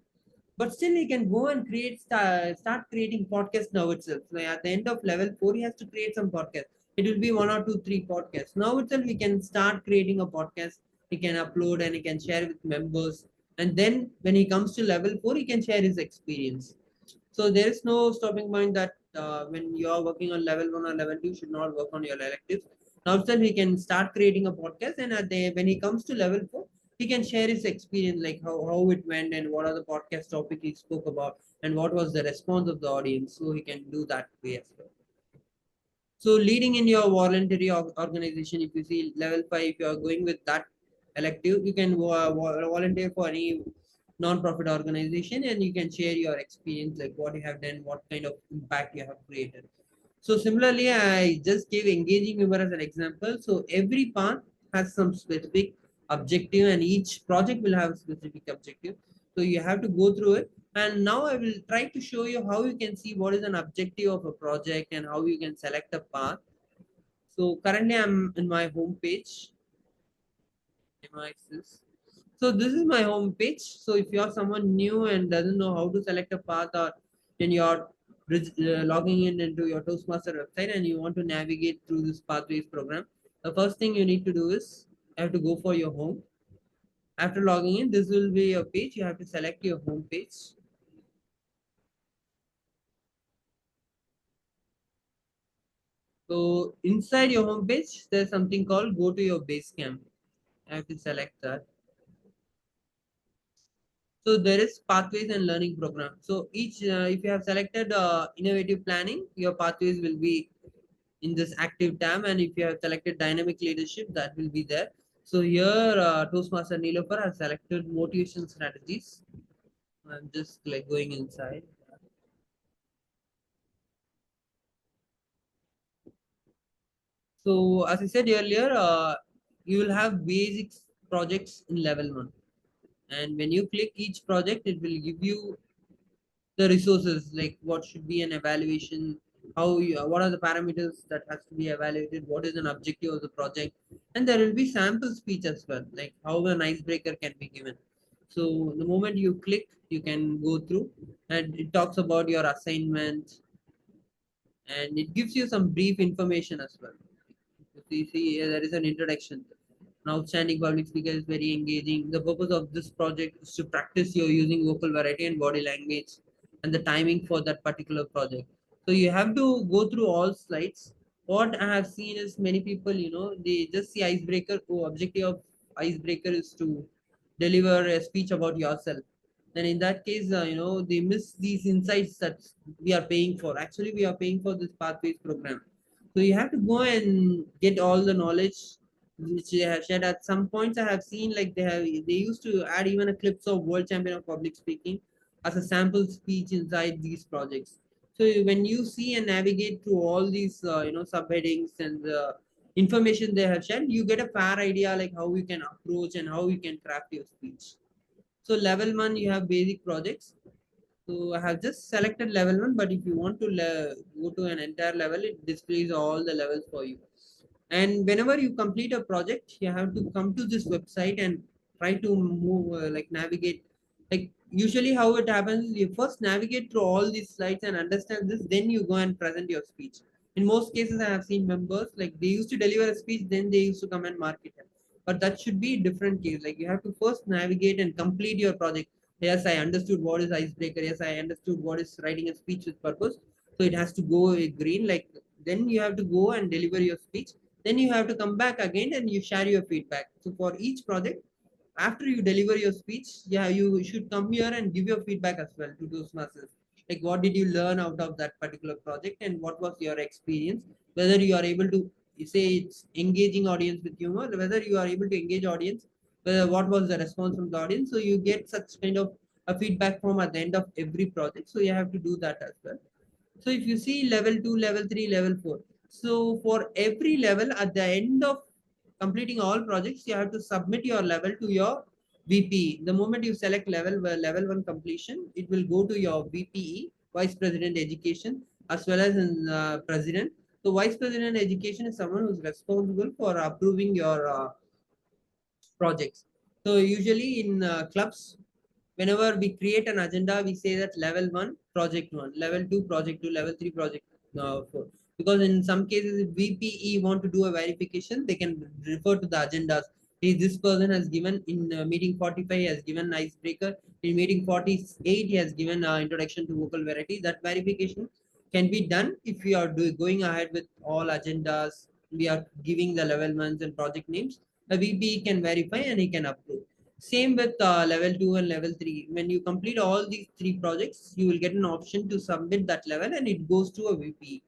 But still he can go and start creating podcasts now itself. So at the end of level 4, he has to create some podcast. It will be 1 or 2, 3 podcasts. Now itself he can start creating a podcast. He can upload and he can share with members, And then when he comes to level 4, he can share his experience. So there is no stopping point that when you are working on level 1 or level 2, you should not work on your electives. Now then he can start creating a podcast, and when he comes to level 4, he can share his experience, like how it went and what are the podcast topic he spoke about and what was the response of the audience. So he can do that way as well. So leading in your voluntary organization, if you see level 5, if you are going with that elective, you can volunteer for any non-profit organization and you can share your experience, like what you have done, what kind of impact you have created. So similarly, I just gave engaging humor as an example. So every path has some specific objective and each project will have a specific objective. So you have to go through it. And now I will try to show you how you can see what is an objective of a project and how you can select a path. So currently I'm in my home page. So this is my home page. So if you are someone new and doesn't know how to select a path, or when you are logging in into your Toastmaster website and you want to navigate through this pathways program, the first thing you need to do is you have to go for your home. After logging in, this will be your page. You have to select your home page. So inside your home page, there's something called go to your Basecamp. I have to select that. So there is pathways and learning program. So each, if you have selected innovative planning, your pathways will be in this active tab, and if you have selected dynamic leadership, that will be there. So here Toastmaster Nilofer has selected motivation strategies. I'm just like going inside. So as I said earlier, you will have basic projects in level 1. And when you click each project, it will give you the resources, like what should be an evaluation, what are the parameters that has to be evaluated, what is an objective of the project, and there will be sample speech as well, like how an icebreaker can be given. So the moment you click, you can go through and it talks about your assignment and it gives you some brief information as well. You see, there is an introduction. An outstanding public speaker is very engaging. The purpose of this project is to practice your using vocal variety and body language and the timing for that particular project. So you have to go through all slides. What I have seen is many people, they just see icebreaker. Oh, objective of icebreaker is to deliver a speech about yourself. Then in that case, they miss these insights that we are paying for. Actually, we are paying for this Pathways program. So you have to go and get all the knowledge which they have shared. At some points, I have seen like they used to add even a clips of world champion of public speaking as a sample speech inside these projects. So when you see and navigate through all these subheadings and the information they have shared, you get a fair idea like how you can approach and how you can craft your speech. So level 1, you have basic projects. So I have just selected level 1, but if you want to go to an entire level, it displays all the levels for you. And whenever you complete a project, you have to come to this website and try to move, navigate. Like usually how it happens, you first navigate through all these slides and understand this, then you go and present your speech. In most cases, I have seen members, like they used to deliver a speech, then they used to come and market it. But that should be a different case. Like you have to first navigate and complete your project. Yes, I understood what is icebreaker. Yes, I understood what is writing a speech with purpose. So it has to go green. Like then you have to go and deliver your speech. Then you have to come back again and you share your feedback. So for each project, after you deliver your speech, you should come here and give your feedback as well to those masses. Like what did you learn out of that particular project and what was your experience? Whether you are able to say it's engaging audience with humor, whether you are able to engage audience, whether what was the response from the audience. So you get such kind of a feedback from at the end of every project. So you have to do that as well. So if you see level 2, level 3, level 4. So for every level at the end of completing all projects, you have to submit your level to your VPE. The moment you select level 1 completion, it will go to your VPE, Vice President Education, as well as in President. So Vice President Education is someone who's responsible for approving your projects. So usually in clubs, whenever we create an agenda, we say that level 1, project 1, level 2, project 2, level 3, project 4. Because in some cases, if VPE want to do a verification, they can refer to the agendas. This person has given in meeting 45, he has given icebreaker. In meeting 48, he has given introduction to vocal variety. That verification can be done if we are going ahead with all agendas. We are giving the level ones and project names. The VP can verify and he can approve. Same with level 2 and level 3. When you complete all these 3 projects, you will get an option to submit that level and it goes to a VP.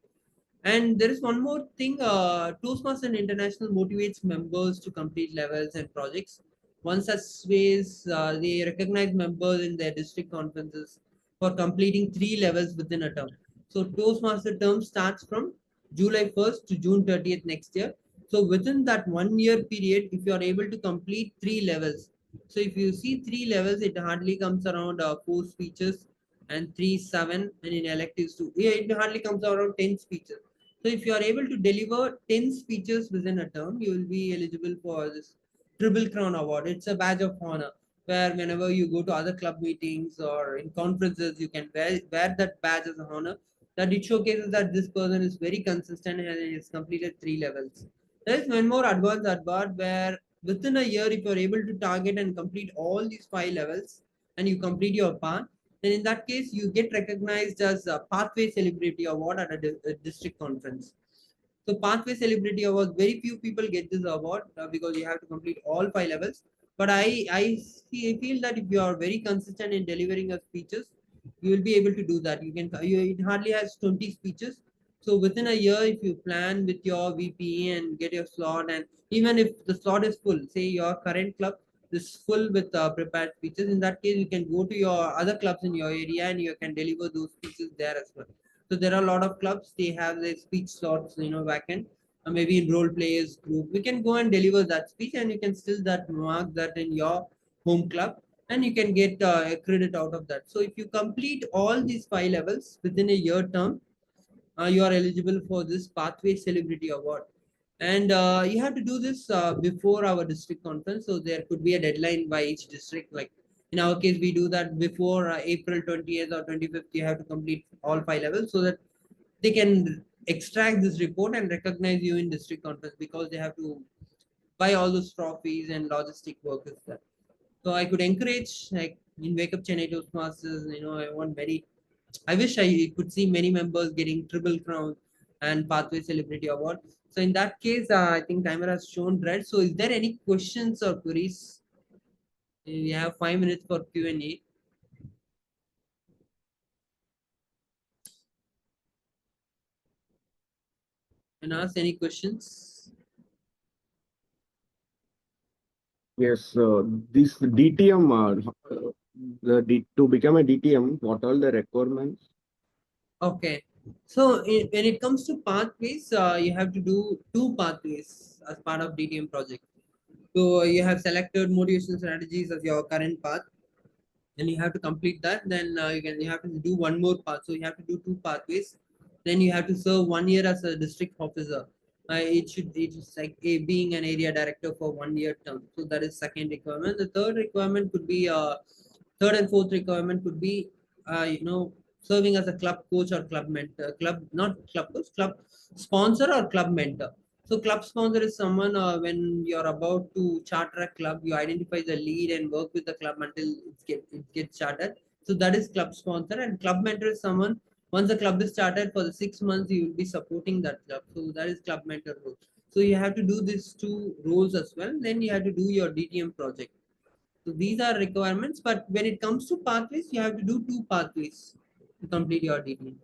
And there is one more thing, Toastmasters International motivates members to complete levels and projects. One such ways, they recognize members in their district conferences for completing 3 levels within a term. So Toastmaster term starts from July 1st to June 30th next year. So within that 1 year period, if you are able to complete 3 levels, so if you see 3 levels, it hardly comes around 4 speeches and 3, 7, and in electives too. Yeah, it hardly comes around 10 speeches. So if you are able to deliver 10 speeches within a term, you will be eligible for this Triple Crown Award. It's a badge of honor where whenever you go to other club meetings or in conferences, you can wear that badge as an honor. That it showcases that this person is very consistent and has completed 3 levels. There is one more advanced award where within a year, if you are able to target and complete all these 5 levels and you complete your path, then in that case, you get recognized as a Pathway Celebrity Award at a district conference. So Pathway Celebrity Award, very few people get this award because you have to complete all 5 levels. But I feel that if you are very consistent in delivering your speeches, you will be able to do that. It hardly has 20 speeches. So within a year, if you plan with your VP and get your slot, and even if the slot is full, say your current club is full with prepared speeches, in that case, you can go to your other clubs in your area and you can deliver those speeches there as well. So there are a lot of clubs, they have their speech slots, vacant. Maybe in role players group, we can go and deliver that speech and you can still mark that in your home club and you can get a credit out of that. So if you complete all these 5 levels within a year term, you are eligible for this Pathway Celebrity Award. And you have to do this before our district conference. So there could be a deadline by each district. Like in our case, we do that before April 20th or 25th. You have to complete all 5 levels so that they can extract this report and recognize you in district conference because they have to buy all those trophies and logistic work is there. So I could encourage, like in Wake Up Chennai Toastmasters, I wish I could see many members getting Triple Crown and Pathway Celebrity Award. So in that case, I think timer has shown red. So is there any questions or queries? We have 5 minutes for Q&A. And ask any questions? Yes, this DTM, to become a DTM, what are the requirements? Okay. So when it comes to pathways, you have to do 2 pathways as part of DTM project. So you have selected motivation strategies as your current path, and you have to complete that. Then you have to do one more path. So you have to do 2 pathways. Then you have to serve 1 year as a district officer. It is like being an area director for 1 year term. So that is second requirement. The third requirement could be third and fourth requirement could be serving as a club coach or club mentor. Not club coach, club sponsor or club mentor. So club sponsor is someone when you're about to charter a club, you identify the lead and work with the club until it gets chartered. So that is club sponsor, and club mentor is someone once the club is started for the 6 months, you will be supporting that club. So that is club mentor role. So you have to do these 2 roles as well. Then you have to do your DTM project. So these are requirements, but when it comes to pathways, you have to do 2 pathways to complete your DTM.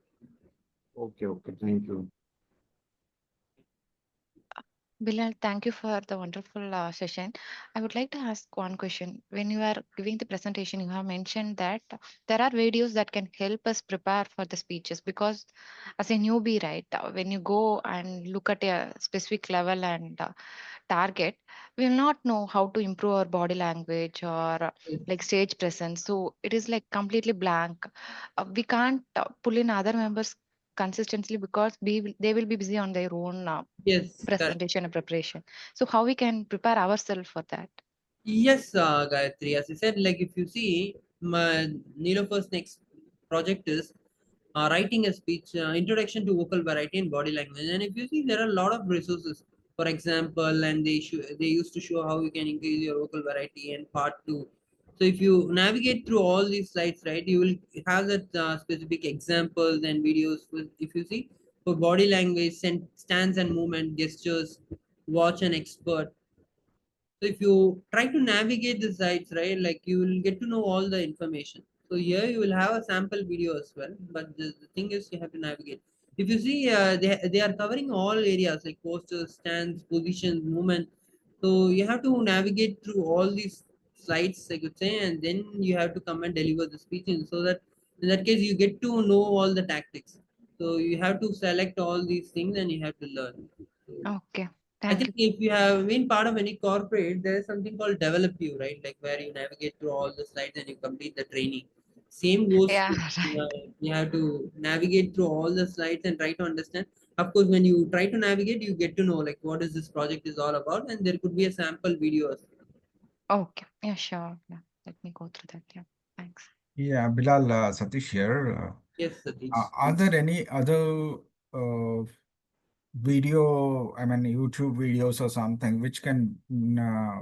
Okay, thank you. Bilal, thank you for the wonderful session. I would like to ask one question. When you are giving the presentation, you have mentioned that there are videos that can help us prepare for the speeches because, as a newbie, right, when you go and look at a specific level and target, we will not know how to improve our body language or like stage presence. So it is like completely blank. We can't pull in other members consistently because they will be busy on their own Yes, correct. presentation and preparation. So how we can prepare ourselves for that? Yes, Gayatri. As I said, like if you see, my Nilofer's next project is writing a speech, introduction to vocal variety and body language. And if you see, there are a lot of resources. for example, and they used to show how you can increase your vocal variety. And part 2. So if you navigate through all these slides, right, you will have that specific examples and videos. If you see for body language, stance and movement, gestures, watch and expert. So if you try to navigate the sites, right, like you will get to know all the information. So here you will have a sample video as well, but the thing is you have to navigate. If you see, they are covering all areas like posters, stands, positions, movement. So you have to navigate through all these slides, I could say, and then you have to come and deliver the speech so that in that case you get to know all the tactics. So you have to select all these things and you have to learn. So, Okay. I Thank think you. if you have been part of any corporate, there is something called Develop You, right? Like where you navigate through all the slides and you complete the training. Same goes Yeah, to, right. you have to navigate through all the slides and try to understand. Of course, when you try to navigate, you get to know like what is this project is all about, and there could be a sample video as well. Okay. Yeah, sure. Yeah. Let me go through that. Yeah. Thanks. Yeah, Bilal, Satish here. Yes, Satish. Are there any other video, I mean, YouTube videos or something which can,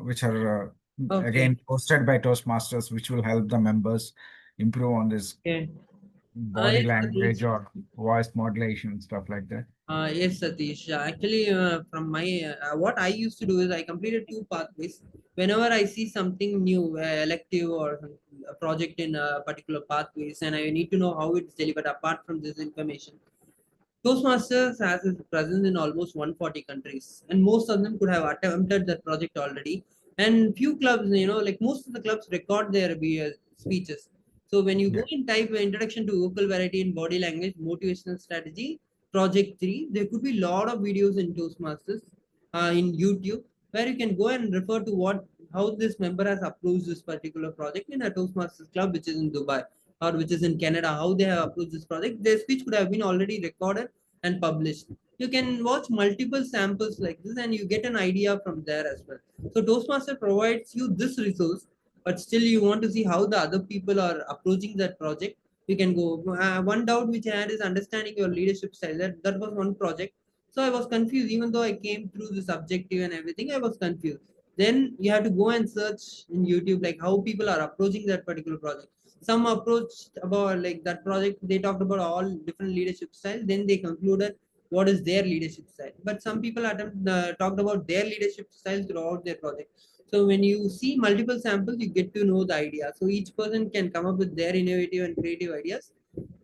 which are Okay. again posted by Toastmasters, which will help the members improve on this Okay. body Yes, language Satish. or voice modulation, stuff like that? Yes, Satish. Actually, from my what I used to do is I completed 2 pathways. Whenever I see something new, elective or a project in a particular pathways, and I need to know how it's delivered apart from this information. Toastmasters has its presence in almost 140 countries, and most of them could have attempted that project already. And few clubs, like most of the clubs record their speeches. So when you go Yeah. and type introduction to vocal variety in body language, motivational strategy, project 3, there could be a lot of videos in Toastmasters in YouTube where you can go and refer to how this member has approached this particular project in a Toastmasters club, which is in Dubai or which is in Canada, how they have approached this project. Their speech could have been already recorded and published. You can watch multiple samples like this and you get an idea from there as well. So Toastmaster provides you this resource, but still you want to see how the other people are approaching that project. You can go. One doubt which I had is understanding your leadership style. That was one project. So I was confused, even though I came through the subjective and everything, I was confused. Then you have to go and search in YouTube like how people are approaching that particular project. Some approached about like that project, they talked about all different leadership styles, then they concluded what is their leadership style. But some people talked about their leadership styles throughout their project. So when you see multiple samples, you get to know the idea. So each person can come up with their innovative and creative ideas.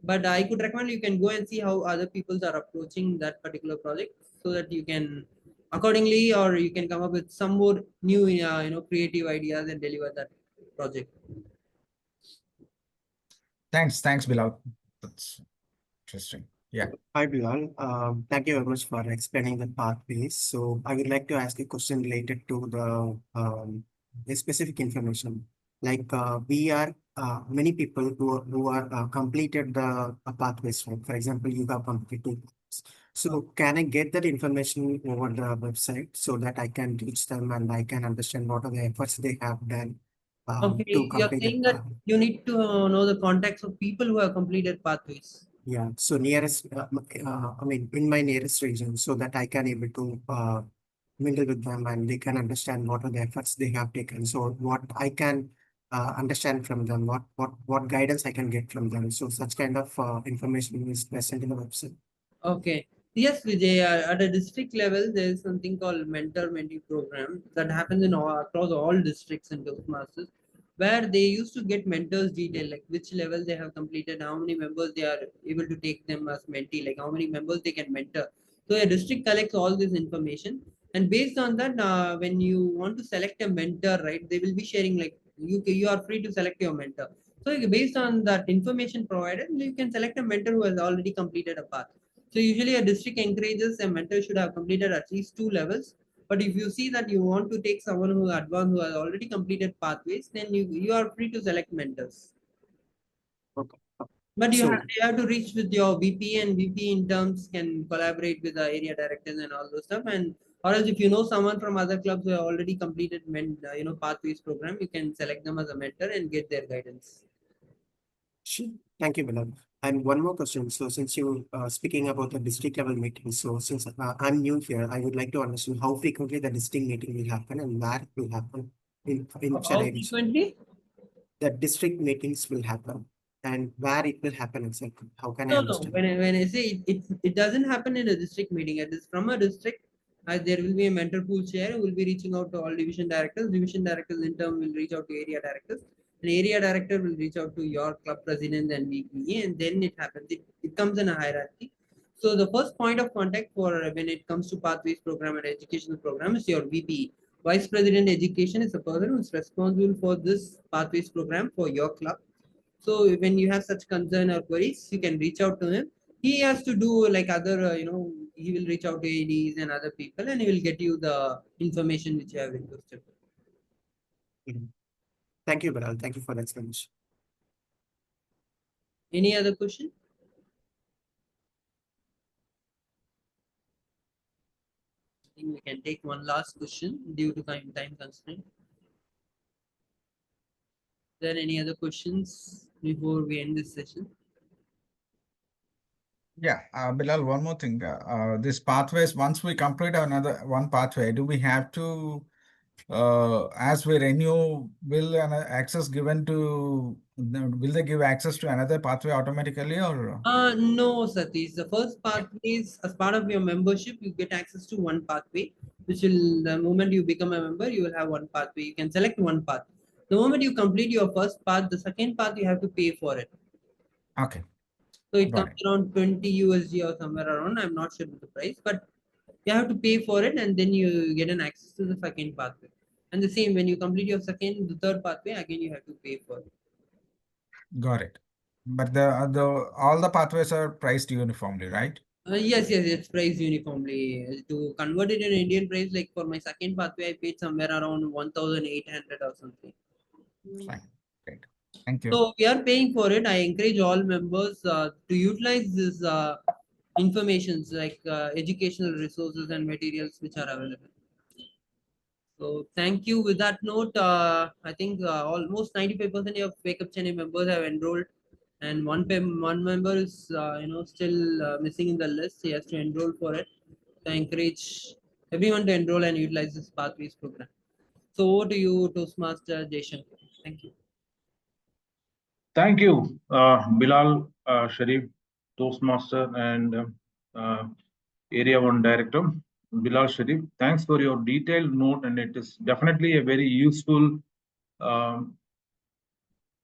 But I could recommend you can go and see how other people are approaching that particular project so that you can accordingly, or you can come up with some more new creative ideas and deliver that project. Thanks, Bilal. That's interesting. Yeah. Hi, Bilal. Thank you very much for explaining the pathways. So I would like to ask a question related to the specific information. Like we are many people who are completed the pathways. Right? For example, you have completed. So can I get that information over the website so that I can reach them and I can understand what are the efforts they have done Okay, to you're complete saying the that you need to know the contacts of people who have completed pathways. Yeah, so nearest, I mean, in my nearest region, so that I can able to mingle with them and they can understand what are the efforts they have taken. So what I can understand from them, what guidance I can get from them. So such kind of information is present in the website. Okay. Yes, Vijay, at a district level, there is something called mentor-mentee program that happens across all districts in Toastmasters, where they used to get mentors detail, like which level they have completed, how many members they are able to take them as mentee, like how many members they can mentor. So a district collects all this information, and based on that, when you want to select a mentor, right, they will be sharing like you are free to select your mentor. So based on that information provided, you can select a mentor who has already completed a path. So usually a district encourages a mentor should have completed at least 2 levels. But if you see that you want to take someone who advanced, who has already completed pathways, then you are free to select mentors. Okay. But So you have to reach with your VP, and VP in terms can collaborate with the area directors and all those stuff. And or else if you know someone from other clubs who have already completed pathways program, you can select them as a mentor and get their guidance. Sure. Thank you, Bilal. And one more question. So since you speaking about the district level meeting, so since I'm new here, I would like to understand how frequently the district meeting will happen and where it will happen in How Chennai. frequently? The district meetings will happen and where it will happen exactly. How can I No, understand? when I say it doesn't happen in a district meeting. It is from a district. There will be a mentor pool chair who will be reaching out to all division directors. Division directors in turn will reach out to area directors. An area director will reach out to your club president and VP, and then it happens. It comes in a hierarchy. So the first point of contact for when it comes to pathways program and educational program is your VP. Vice President Education is the person who is responsible for this pathways program for your club. So when you have such concern or queries, you can reach out to him. He has to do like other, he will reach out to ADs and other people, and he will get you the information which you have requested. Thank you, Bilal. Thank you for the explanation. Any other question? I think we can take one last question due to time constraint. There any other questions before we end this session? Yeah, Bilal, one more thing. This pathways, once we complete another one pathway, do we have to, as we renew, will access given to, will they give access to another pathway automatically or? No, Satish. The first pathway is as part of your membership, you get access to one pathway, which will, the moment you become a member, you will have one pathway. You can select one path. The moment you complete your first path, the second path, you have to pay for it. Okay. So it Got comes around 20 USD or somewhere around. I'm not sure with the price, but you have to pay for it and then you get an access to the second pathway. And the same, when you complete your the third pathway, again, you have to pay for it. Got it. But all the pathways are priced uniformly, right? Yes, it's priced uniformly. To convert it in Indian price, like for my second pathway, I paid somewhere around 1,800 or something. Fine. Great. Thank you. So we are paying for it. I encourage all members to utilize this informations like educational resources and materials which are available. So thank you. With that note, I think almost 95% of Wake Up Chennai members have enrolled, and one member is still missing in the list. He has to enroll for it. I encourage everyone to enroll and utilize this pathways program. So over to you, Toastmaster Jaishankar. Thank you. Thank you, Bilal Sharif, Toastmaster and Area 1 Director, Bilal Sharif. Thanks for your detailed note, and it is definitely a very useful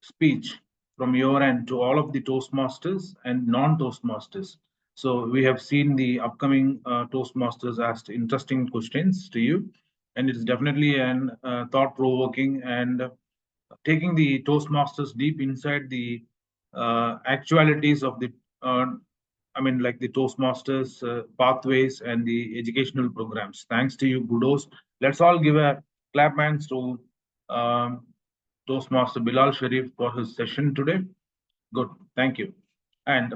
speech from your end to all of the Toastmasters and non-Toastmasters. So we have seen the upcoming Toastmasters asked interesting questions to you, and it is definitely an thought-provoking and taking the Toastmasters deep inside the actualities of the, like the Toastmasters pathways and the educational programs. Thanks to you, kudos. Let's all give a clap hands to Toastmaster Bilal Sharif for his session today. Good, thank you. And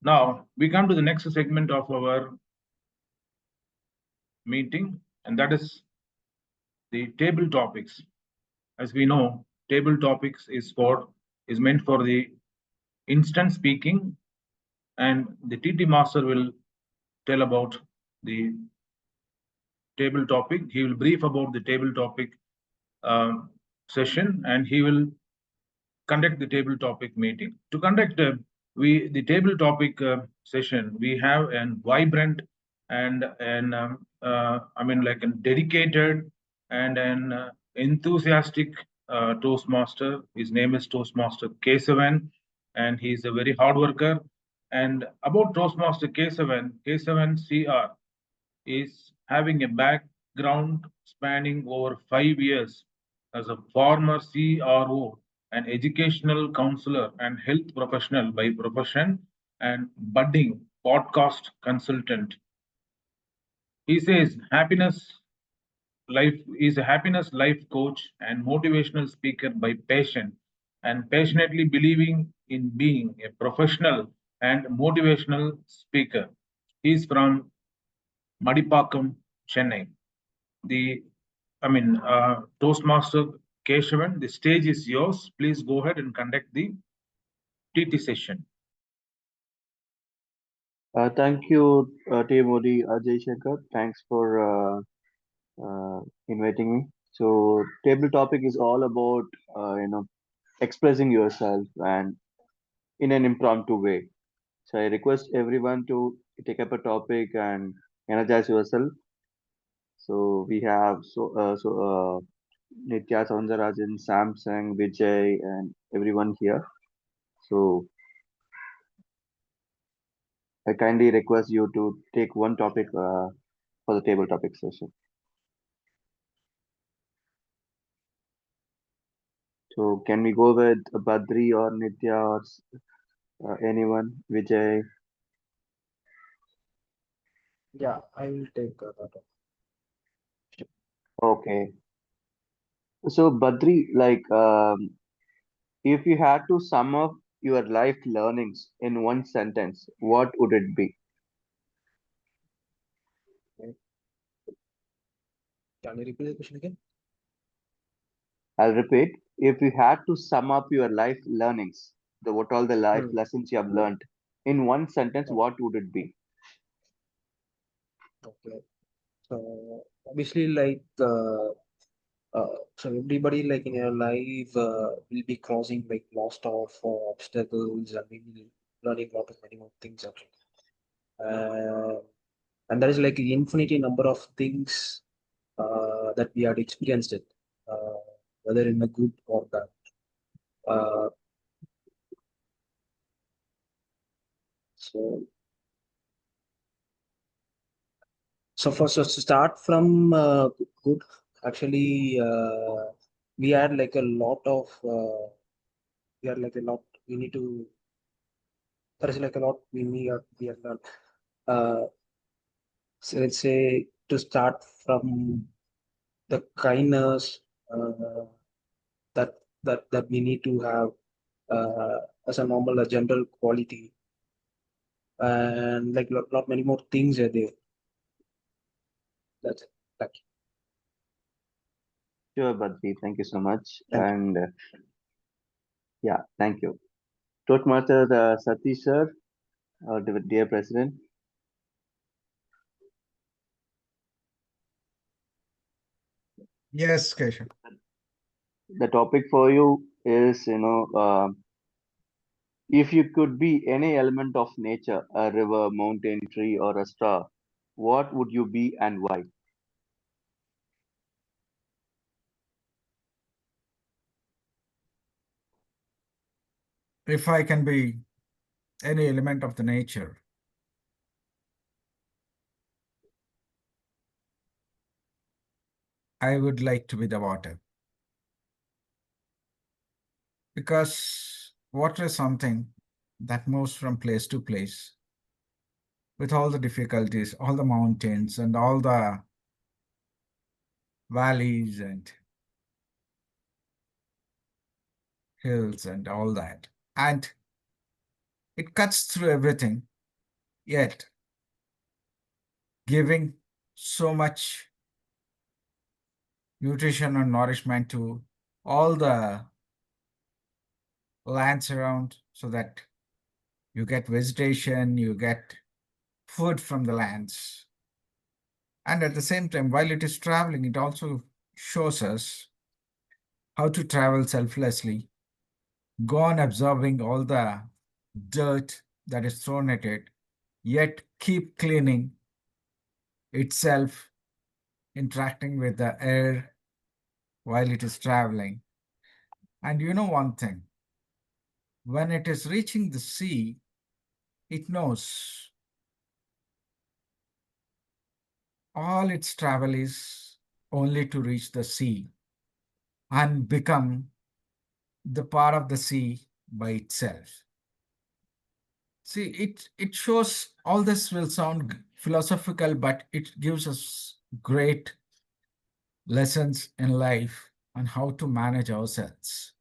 now we come to the next segment of our meeting, and that is the table topics. As we know, table topics is meant for the instant speaking, and the TT Master will tell about the table topic. He will brief about the table topic session, and he will conduct the table topic meeting. To conduct the table topic session, we have a vibrant and a dedicated and an enthusiastic Toastmaster. His name is Toastmaster Kesavan, and he is a very hard worker. And about Toastmaster Kesavan CR is having a background spanning over 5 years as a former CRO, an educational counselor and health professional by profession, and budding podcast consultant. He says is a happiness life coach and motivational speaker by passion, and passionately believing in being a professional and motivational speaker. He is from Madipakam, Chennai. Toastmaster Keshavan, the stage is yours. Please go ahead and conduct the TT session. Thank you, Modi Ajay Shankar. Thanks for inviting me. So, table topic is all about expressing yourself and in an impromptu way. So, I request everyone to take up a topic and energize yourself. So, we have Nitya Soundarajan, Samsung, Vijay, and everyone here. So, I kindly request you to take one topic for the table topic session. So can we go with Badri or Nitya or anyone? Vijay? Yeah, I will take that. Okay. So Badri, if you had to sum up your life learnings in one sentence, what would it be? Can you repeat the question again? I'll repeat. If you had to sum up your life learnings, what all the life lessons you have learned in one sentence, what would it be? Okay. So obviously, so everybody like in your life will be crossing like lots of obstacles and maybe learning a lot of many more things actually. And there is like an infinity number of things that we had experienced it, whether in a good or bad. So first, to start from good, actually, we had like a lot of, we had like a lot, we need to, there is like a lot we have learned. So let's say to start from the kindness that we need to have as a normal, a general quality, and like lot many more things are there. That's it. Thank you. Sure, Badri. Thank you so much. Thank And yeah, thank you. Toastmaster Satish sir, dear President. Yes, Keshav. The topic for you is, if you could be any element of nature, a river, mountain, tree, or a star, what would you be and why? If I can be any element of the nature, I would like to be the water. Because water is something that moves from place to place with all the difficulties, all the mountains and all the valleys and hills and all that. And it cuts through everything, yet giving so much nutrition and nourishment to all the lands around so that you get vegetation, you get food from the lands. And at the same time, while it is traveling, it also shows us how to travel selflessly, go on absorbing all the dirt that is thrown at it, yet keep cleaning itself, interacting with the air while it is traveling. And you know one thing, when it is reaching the sea, it knows all its travel is only to reach the sea and become the part of the sea by itself. See, it shows all this will sound philosophical, but it gives us great lessons in life on how to manage ourselves.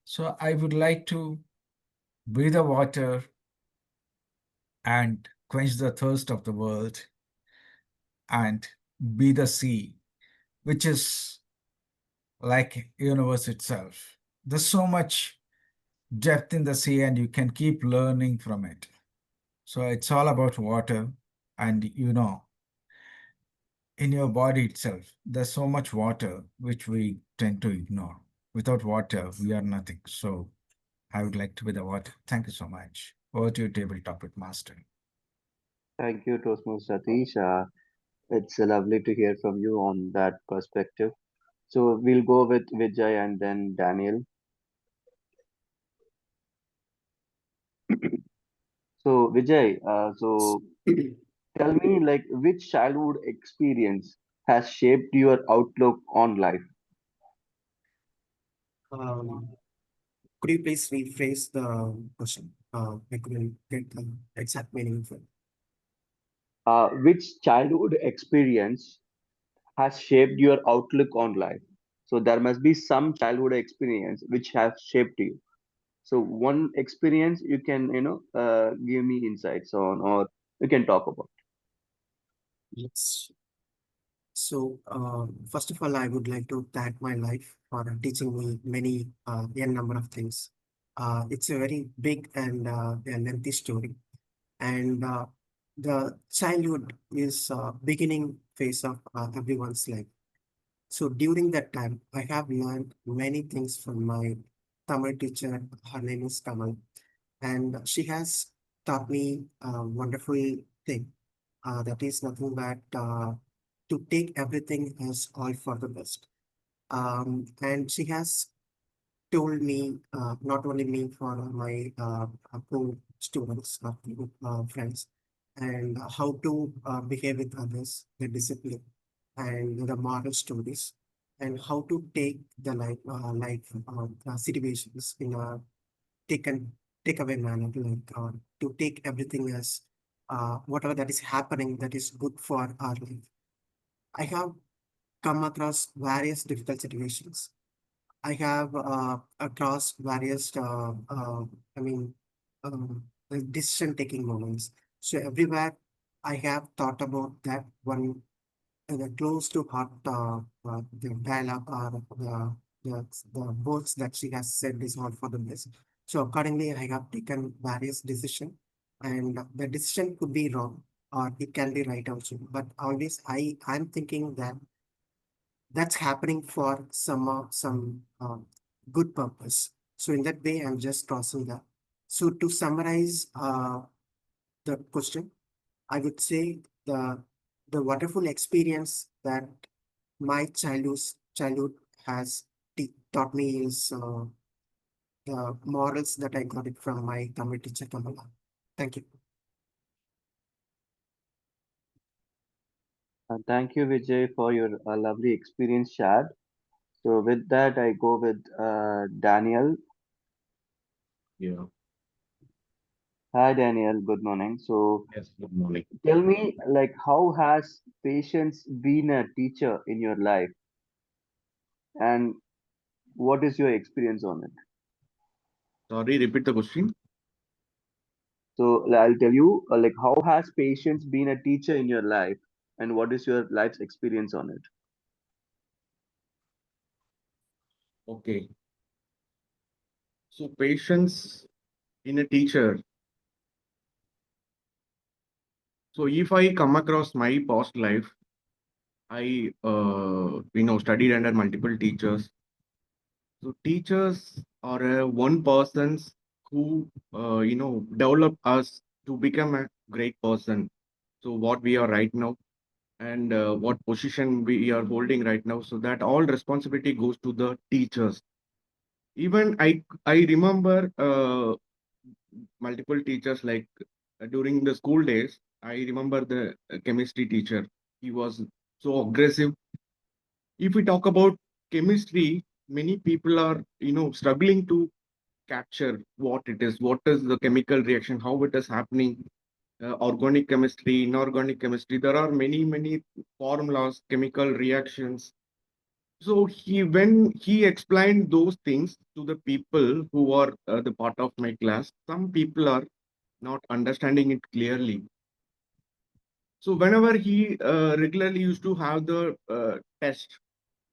So I would like to be the water and quench the thirst of the world and be the sea, which is like universe itself. There's so much depth in the sea and you can keep learning from it. So it's all about water. And in your body itself, there's so much water which we tend to ignore. Without water, we are nothing. So I would like to be the water. Thank you so much. Over to your table topic master. Thank you, Toastmaster Satish. It's lovely to hear from you on that perspective. So we'll go with Vijay and then Daniel. So Vijay, so tell me, like, which childhood experience has shaped your outlook on life? Could you please rephrase the question? I couldn't get the exact meaning of it. Which childhood experience has shaped your outlook on life? So there must be some childhood experience which has shaped you. So one experience you can, give me insights on, or you can talk about. Yes. So, first of all, I would like to thank my life for teaching me many n number of things. It's a very big and a lengthy story, and the childhood is beginning phase of everyone's life. So during that time, I have learned many things from my Tamil teacher. Her name is Kamal, and she has taught me a wonderful thing. That is nothing but to take everything as all for the best. And she has told me, not only me, for my co-students, friends, and how to behave with others, the discipline, and the moral stories, and how to take the situations in a taken takeaway manner, like to take everything as whatever that is happening that is good for our life. I have come across various difficult situations. I have across various, I mean, decision-taking moments. So everywhere I have thought about that one, the close to heart, the dialogue or the words that she has said is all for the best. So accordingly, I have taken various decisions, and the decision could be wrong or it can be right also. But always I'm thinking that that's happening for some good purpose. So in that way, I'm just crossing that. So to summarize the question, I would say the wonderful experience that my childhood has taught me is the morals that I got it from my Tamil teacher Kamala. Thank you. Thank you, Vijay, for your lovely experience shared. So with that, I go with Daniel. Yeah. Hi, Daniel. Good morning. So Yes. Good morning. tell me, like, how has patience been a teacher in your life, and what is your experience on it? Sorry, repeat the question. So I'll tell you, like, how has patience been a teacher in your life, and what is your life's experience on it? Okay. So patience in a teacher. So if I come across my past life, I studied under multiple teachers. So teachers are one persons who develop us to become a great person. So what we are right now and what position we are holding right now. So that all responsibility goes to the teachers. Even I remember multiple teachers, like during the school days. I remember the chemistry teacher. He was so aggressive. If we talk about chemistry, many people are struggling to capture what it is, what is the chemical reaction, how it is happening. Organic chemistry, inorganic chemistry, there are many formulas, chemical reactions. So when he explained those things to the people who are the part of my class, some people are not understanding it clearly. So whenever he regularly used to have the test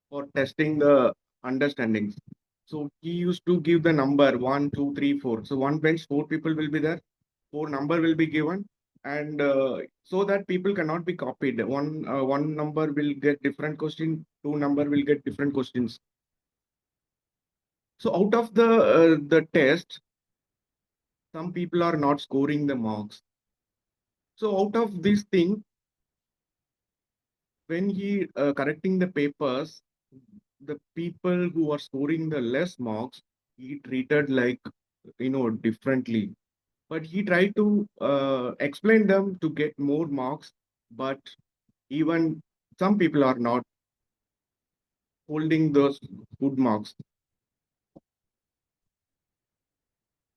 for testing the understandings. So he used to give the number 1, 2, 3, 4. So one bench, 4 people will be there, 4 number will be given, and so that people cannot be copied. One number will get different question, 2 number will get different questions. So out of the test, some people are not scoring the marks. So out of this thing, when he correcting the papers, the people who are scoring the less marks, he treated like, differently. But he tried to explain them to get more marks, but even some people are not holding those good marks.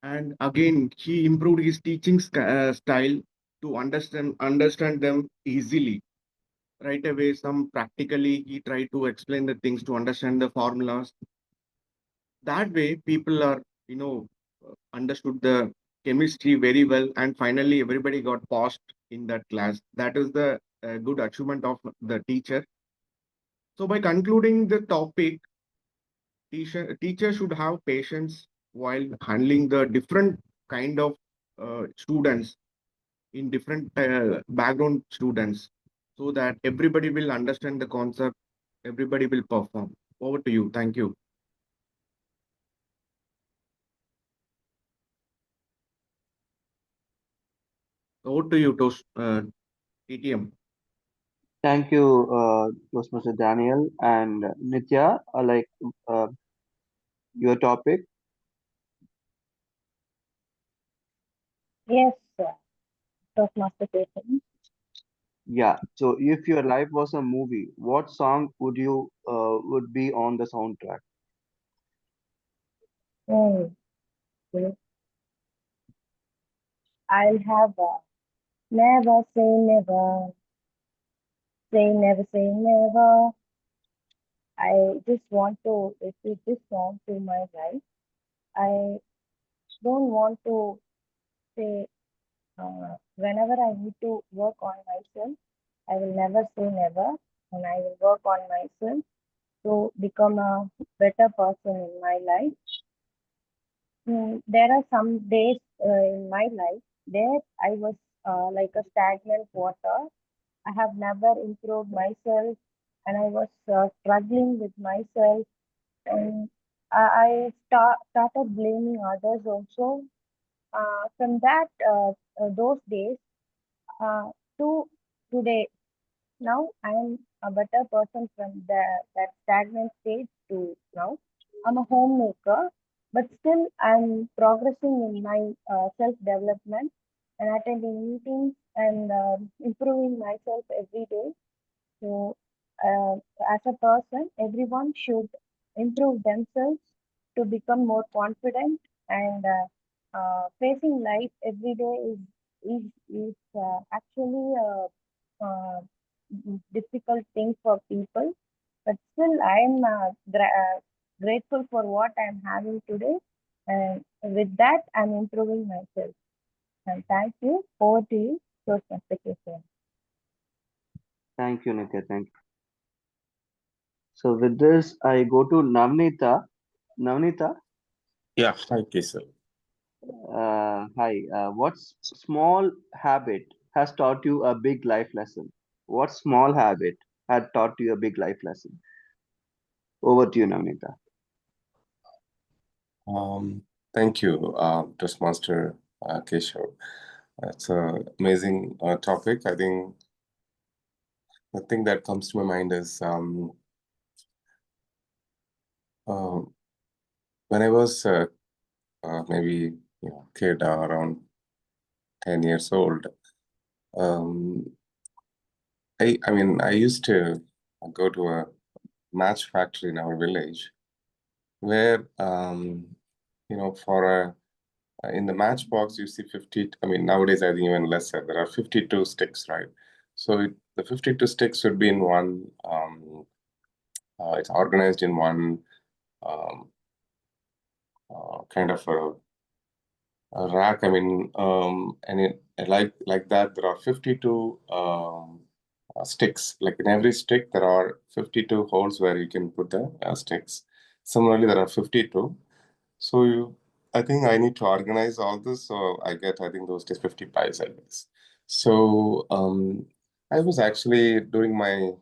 And again, he improved his teaching style to understand them easily. Right away, some practically he tried to explain the things to understand the formulas. That way, people are, understood the chemistry very well, and finally everybody got passed in that class. That is the good achievement of the teacher. So by concluding the topic, teacher should have patience while handling the different kind of students in different background students, so that everybody will understand the concept, everybody will perform. Over to you. Thank you. Over to you, TTM. Thank you, Toastmaster Daniel and Nitya. Your topic. Yes, Toastmaster Jason. Yeah. So, if your life was a movie, what song would you would be on the soundtrack? Okay. I'll have never say never, say never. I just want to repeat this song to my life. I don't want to say whenever I need to work on myself, I will never say never, and I will work on myself to become a better person in my life. There are some days in my life that I was like a stagnant water. I have never improved myself, and I was struggling with myself, and I started blaming others also. From those days to today, now I am a better person from that stagnant stage to now. I'm a homemaker, but still I'm progressing in my self-development and attending meetings and improving myself every day. So, as a person, everyone should improve themselves to become more confident, and facing life every day is actually a, difficult thing for people. But still, I am grateful for what I'm having today, and with that, I'm improving myself. And thank you. Over to you, Toastmaster Keshav. Thank you, Nitya. Thank you. So, with this, I go to Navnita. Navnita, Yeah, hi, Keshav. hi. What small habit has taught you a big life lesson? What small habit had taught you a big life lesson? Over to you, Navnita. Thank you, Toastmaster Keshav. That's an amazing topic. I think the thing that comes to my mind is when I was maybe kid around 10 years old. I used to go to a match factory in our village where for in the matchbox you see 50. Nowadays I think even lesser. There are 52 sticks, right? So the 52 sticks would be in one. It's organized in one kind of a rack. And like that, there are 52 sticks. Like in every stick, there are 52 holes where you can put the sticks. Similarly, there are 52. So I think I need to organize all this. So I think those days 50 pies, I guess. So I was actually during my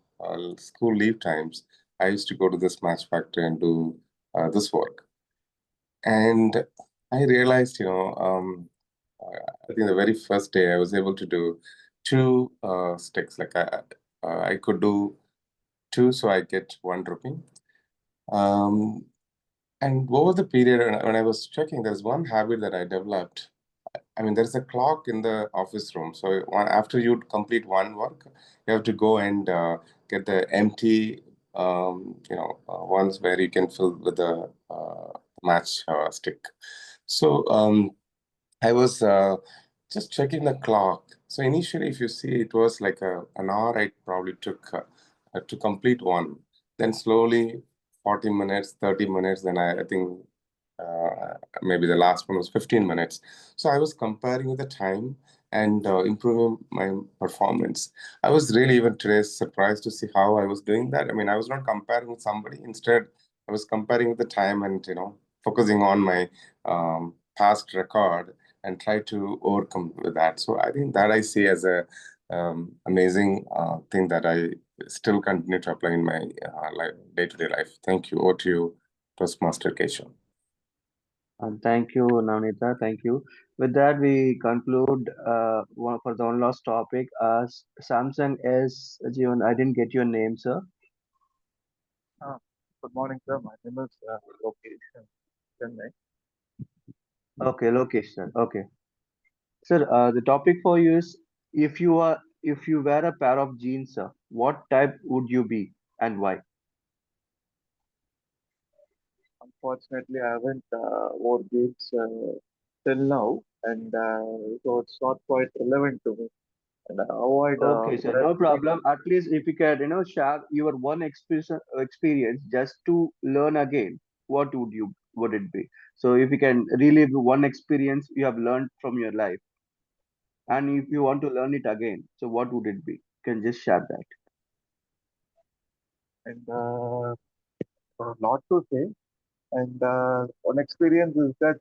school leave times, I used to go to this match factory and do this work. And I realized, I think the very first day I was able to do 2 sticks. Like I could do 2, so I get 1 rupee. And over the period, when I was checking, there's one habit that I developed. I mean, there's a clock in the office room. So after you complete one work, you have to go and get the empty, ones where you can fill with the match stick. So I was just checking the clock. So initially, if you see, it was like an hour I probably took to complete one. Then slowly, 40 minutes, 30 minutes. Then I think maybe the last one was 15 minutes. So I was comparing with the time and improving my performance. I was really even today surprised to see how I was doing that. I mean, I was not comparing with somebody. Instead, I was comparing with the time and, focusing on my past record and try to overcome with that. So I think that I see as a amazing thing that I still continue to apply in my day-to-day life. Thank you. Over to you, Toastmaster Keshav. Thank you, Navnita. Thank you. With that, we conclude for the one last topic. Samsung S. Jeevan, I didn't get your name, sir. Good morning, sir. My name is Lokesh, Chennai. Okay, Lokesh, sir. Okay. Sir, the topic for you is if you wear a pair of jeans, sir, what type would you be and why? Unfortunately, I haven't wore jeans till now, and so it's not quite relevant to me. And I avoid Okay, sir, no problem. At least if you can, share your one experience just to learn again, what would it be? So if you can relive one experience you have learned from your life, and if you want to learn it again, so what would it be? You can just share that. and a lot to say. And one experience is that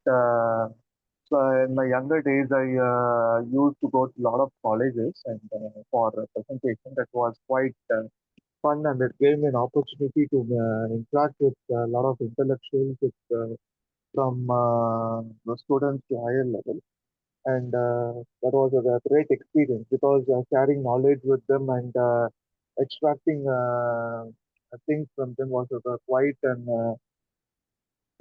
so in my younger days, I used to go to a lot of colleges and for a presentation that was quite fun, and it gave me an opportunity to interact with a lot of intellectuals from the students to higher level. And that was a great experience because sharing knowledge with them and extracting things from them was quite an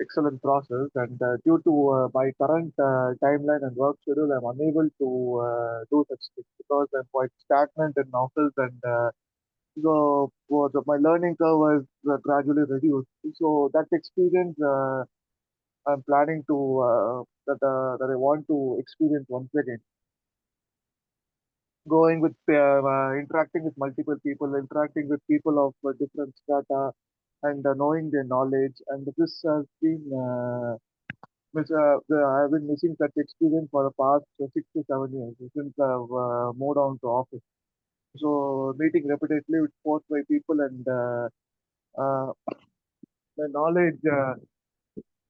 excellent process. And due to my current timeline and work schedule, I'm unable to do such things because I'm quite stagnant in office, and my learning curve was gradually reduced. So that experience I'm planning to that I want to experience once again. Going with interacting with multiple people, interacting with people of different strata, and knowing their knowledge. And this has been I've been missing such experience for the past 6 to 7 years since I've moved on to office. So meeting repeatedly with both my people and uh, the knowledge,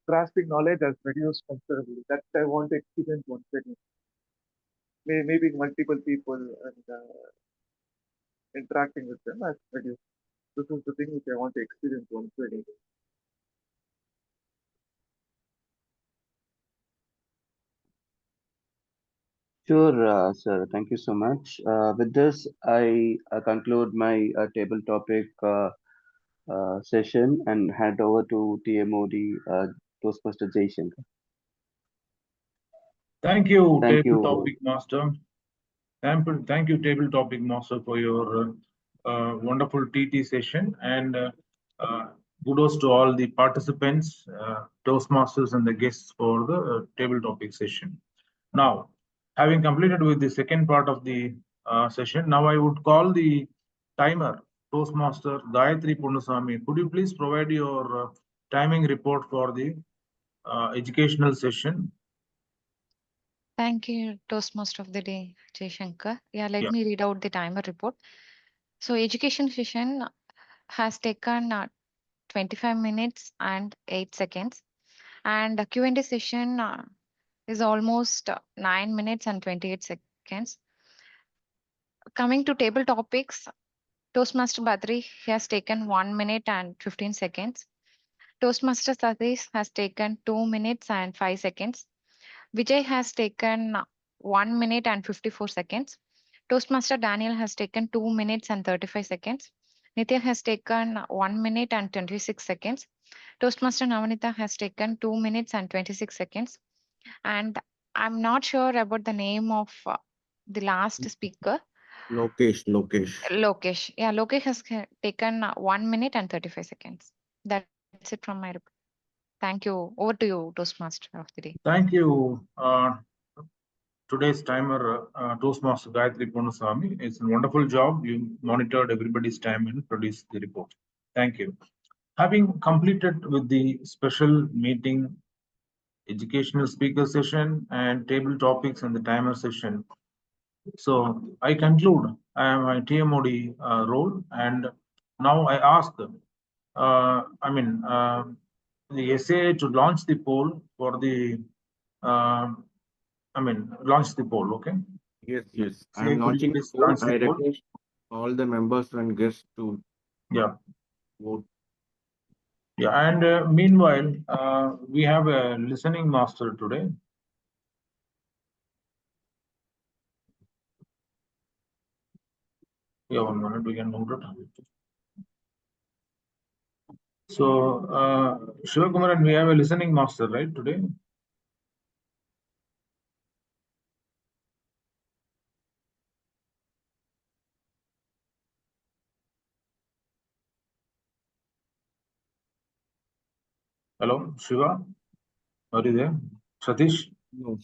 grasping knowledge has reduced considerably. That I want to experience once again. Maybe multiple people and interacting with them has reduced. This is the thing which I want to experience once again. Sure, sir. Thank you so much. With this, I conclude my table topic session and hand over to TMOD, Toastmaster Jaishankar. Thank you, Thank Table you. Topic Master. Thank you, Table Topic Master, for your wonderful TT session, and kudos to all the participants, Toastmasters, and the guests for the table topic session. Now, having completed with the second part of the session, now I would call the timer, Toastmaster Gayatri Ponnusamy. Could you please provide your timing report for the educational session? Thank you, Toastmaster of the Day, Jaishankar. Let Yeah. me read out the timer report. So education session has taken 25 minutes and 8 seconds. And the Q&A session is almost 9 minutes and 28 seconds. Coming to table topics, Toastmaster Badri has taken 1 minute and 15 seconds. Toastmaster Satish has taken 2 minutes and 5 seconds. Vijay has taken 1 minute and 54 seconds. Toastmaster Daniel has taken 2 minutes and 35 seconds. Nitya has taken 1 minute and 26 seconds. Toastmaster Navanita has taken 2 minutes and 26 seconds. And I'm not sure about the name of the last speaker. Lokesh. Lokesh. Yeah, Lokesh has taken 1 minute and 35 seconds. That's it from my report. Thank you. Over to you, Toastmaster of the day. Thank you. Today's timer, Toastmaster Gayatri Ponuswamy. It's a wonderful job. You monitored everybody's time and produced the report. Thank you. Having completed with the special meeting, educational speaker session, and table topics and the timer session, so I conclude my TMOD role, and now I ask the SA to launch the poll for the launch the poll, okay? Yes. Say, I'm could you launching the please poll. launch the I poll? request all the members and guests to vote. Yeah, and meanwhile, we have a listening master today. Yeah, 1 minute, we can note it. So, Shivakumaran, we have a listening master, right, today? Hello, Shiva? Are you there? Satish? No,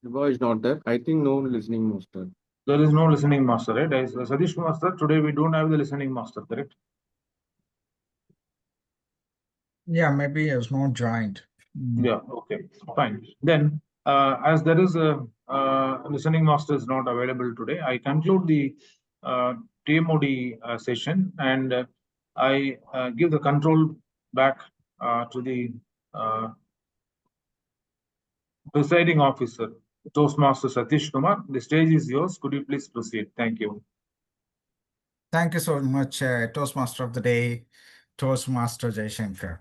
Shiva is not there. I think no listening master. There is no listening master, right? Satish Master, today we don't have the listening master, correct? Yeah, maybe he has not joined. Yeah, okay, fine. Then, as there is a listening master is not available today, I conclude the TMOD session, and I give the control back to the presiding officer, Toastmaster Satish Kumar. The stage is yours. Could you please proceed? Thank you. Thank you so much, Toastmaster of the Day, Toastmaster Jaishankar,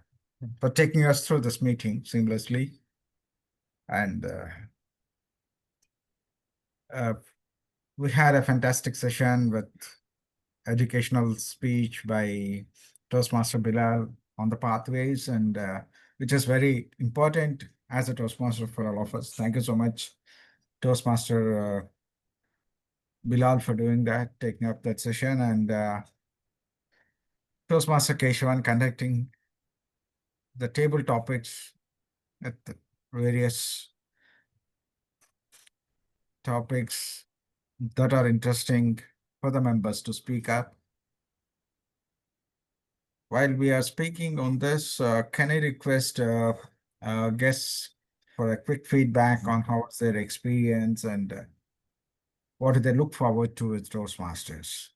for taking us through this meeting seamlessly. And we had a fantastic session with educational speech by Toastmaster Bilal on the pathways, and which is very important as a Toastmaster for all of us. Thank you so much, Toastmaster Bilal, for doing that, taking up that session, and Toastmaster Keshavan conducting the table topics at the various topics that are interesting for the members to speak up. While we are speaking on this, can I request guests for a quick feedback on how's their experience and what do they look forward to with Toastmasters?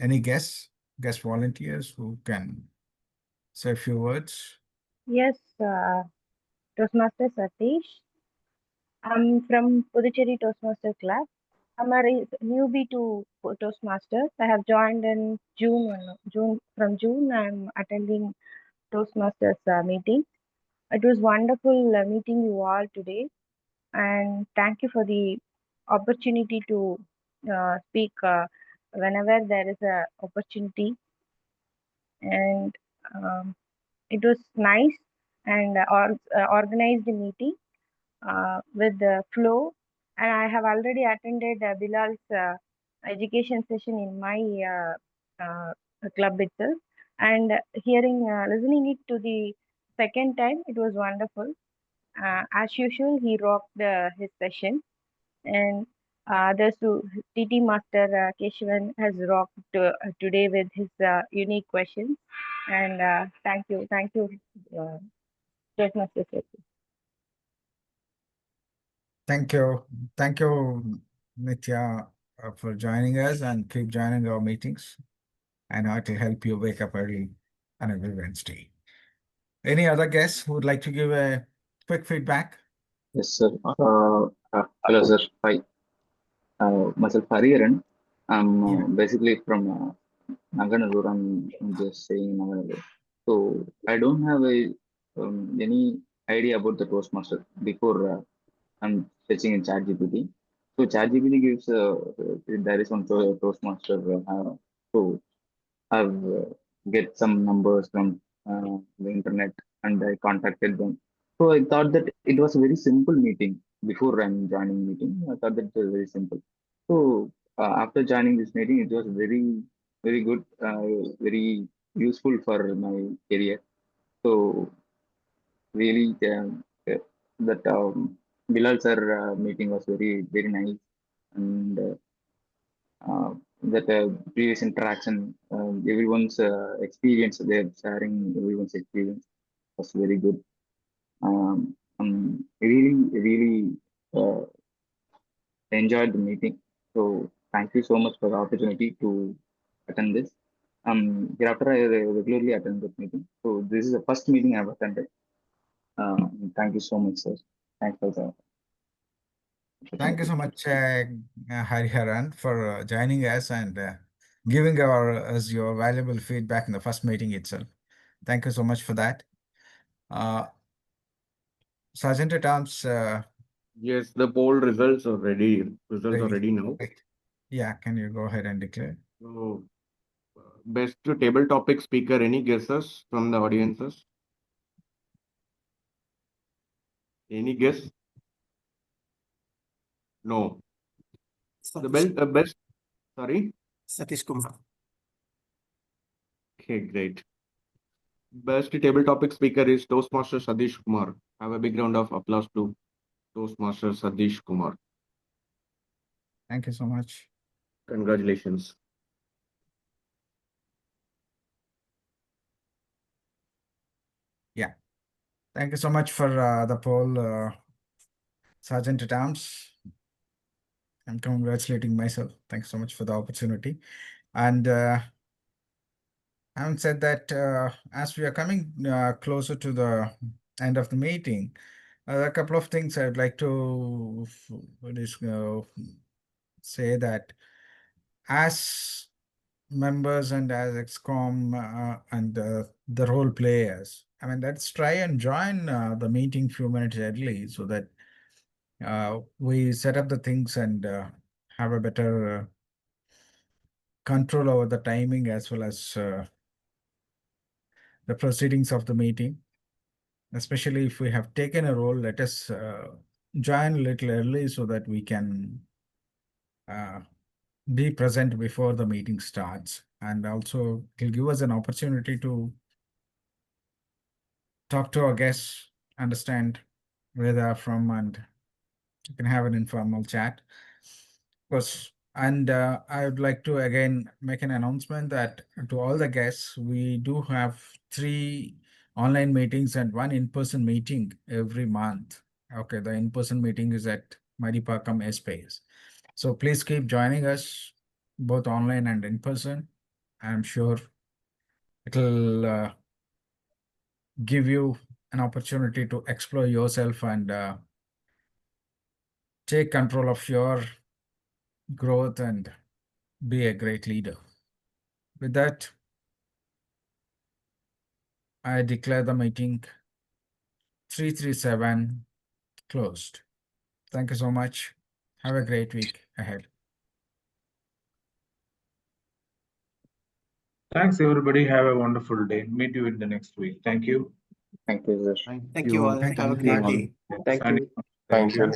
Any guest volunteers who can say a few words? Yes, Toastmaster Satish. I'm from Puducherry Toastmaster Club. I'm a newbie to Toastmasters. I have joined in June. From June, I'm attending Toastmasters meeting. It was wonderful meeting you all today, and thank you for the opportunity to speak whenever there is a opportunity. And it was nice and organized meeting with the flow, and I have already attended Bilal's education session in my club itself, and listening it to the second time, it was wonderful. As usual, he rocked his session, and the TT Master Keshavan has rocked today with his unique questions, and thank you, Toastmaster Satish. Thank you, Nitya, for joining us, and keep joining our meetings. I know it will help you wake up early on every Wednesday. Any other guests who would like to give a quick feedback? Yes, sir. Hello, sir. Hi. Myself Hariharan. I'm Yeah. basically from Nanganallur. I'm just saying Nanganallur. So I don't have any idea about the Toastmaster before I'm searching in ChatGPT. So ChatGPT gives there is one Toastmaster. So I've get some numbers from the internet and I contacted them. So I thought that it was a very simple meeting before I'm joining meeting. I thought that it was very simple. So after joining this meeting, it was very good, very useful for my career. So really, that Bilal sir meeting was very nice, and that previous interaction, everyone's experience, they're sharing everyone's experience was very good. Really enjoyed the meeting. So thank you so much for the opportunity to attend this. Hereafter I regularly attend this meeting. So this is the first meeting I've attended. Thank you so much, sir. Thanks for the Thank you opportunity. so much, Hariharan, for joining us and giving us your valuable feedback in the first meeting itself. Thank you so much for that. Sergeant at Arms. Yes, the poll results are ready. Results are ready now. Right. Yeah, can you go ahead and declare? So, best table topic speaker. Any guesses from the audiences? Any guess? No. The best. Sorry. Satish Kumar. Okay, great. Best table topic speaker is Toastmaster Satish Kumar. Have a big round of applause to Toastmaster Satish Kumar. Thank you so much. Congratulations. Yeah. Thank you so much for the poll, Sergeant at Arms. I'm congratulating myself. Thanks so much for the opportunity. And having said that, as we are coming closer to the end of the meeting, a couple of things I'd like to say that as members and as XCOM and the role players, I mean, let's try and join the meeting few minutes early so that we set up the things and have a better control over the timing as well as the proceedings of the meeting. Especially if we have taken a role, let us join a little early so that we can be present before the meeting starts. And also it will give us an opportunity to talk to our guests, understand where they are from, and you can have an informal chat. Of course, and I would like to again make an announcement that to all the guests, we do have 3 online meetings and 1 in-person meeting every month. Okay, the in-person meeting is at Madipakam Space. So please keep joining us both online and in person. I'm sure it'll give you an opportunity to explore yourself and take control of your growth and be a great leader. With that, I declare the meeting 337 closed. Thank you so much. Have a great week ahead. Thanks, everybody. Have a wonderful day. Meet you in the next week. Thank you. Thank you, sir. Thank you all. Thank Have a you. great day. Thank you. Thank you.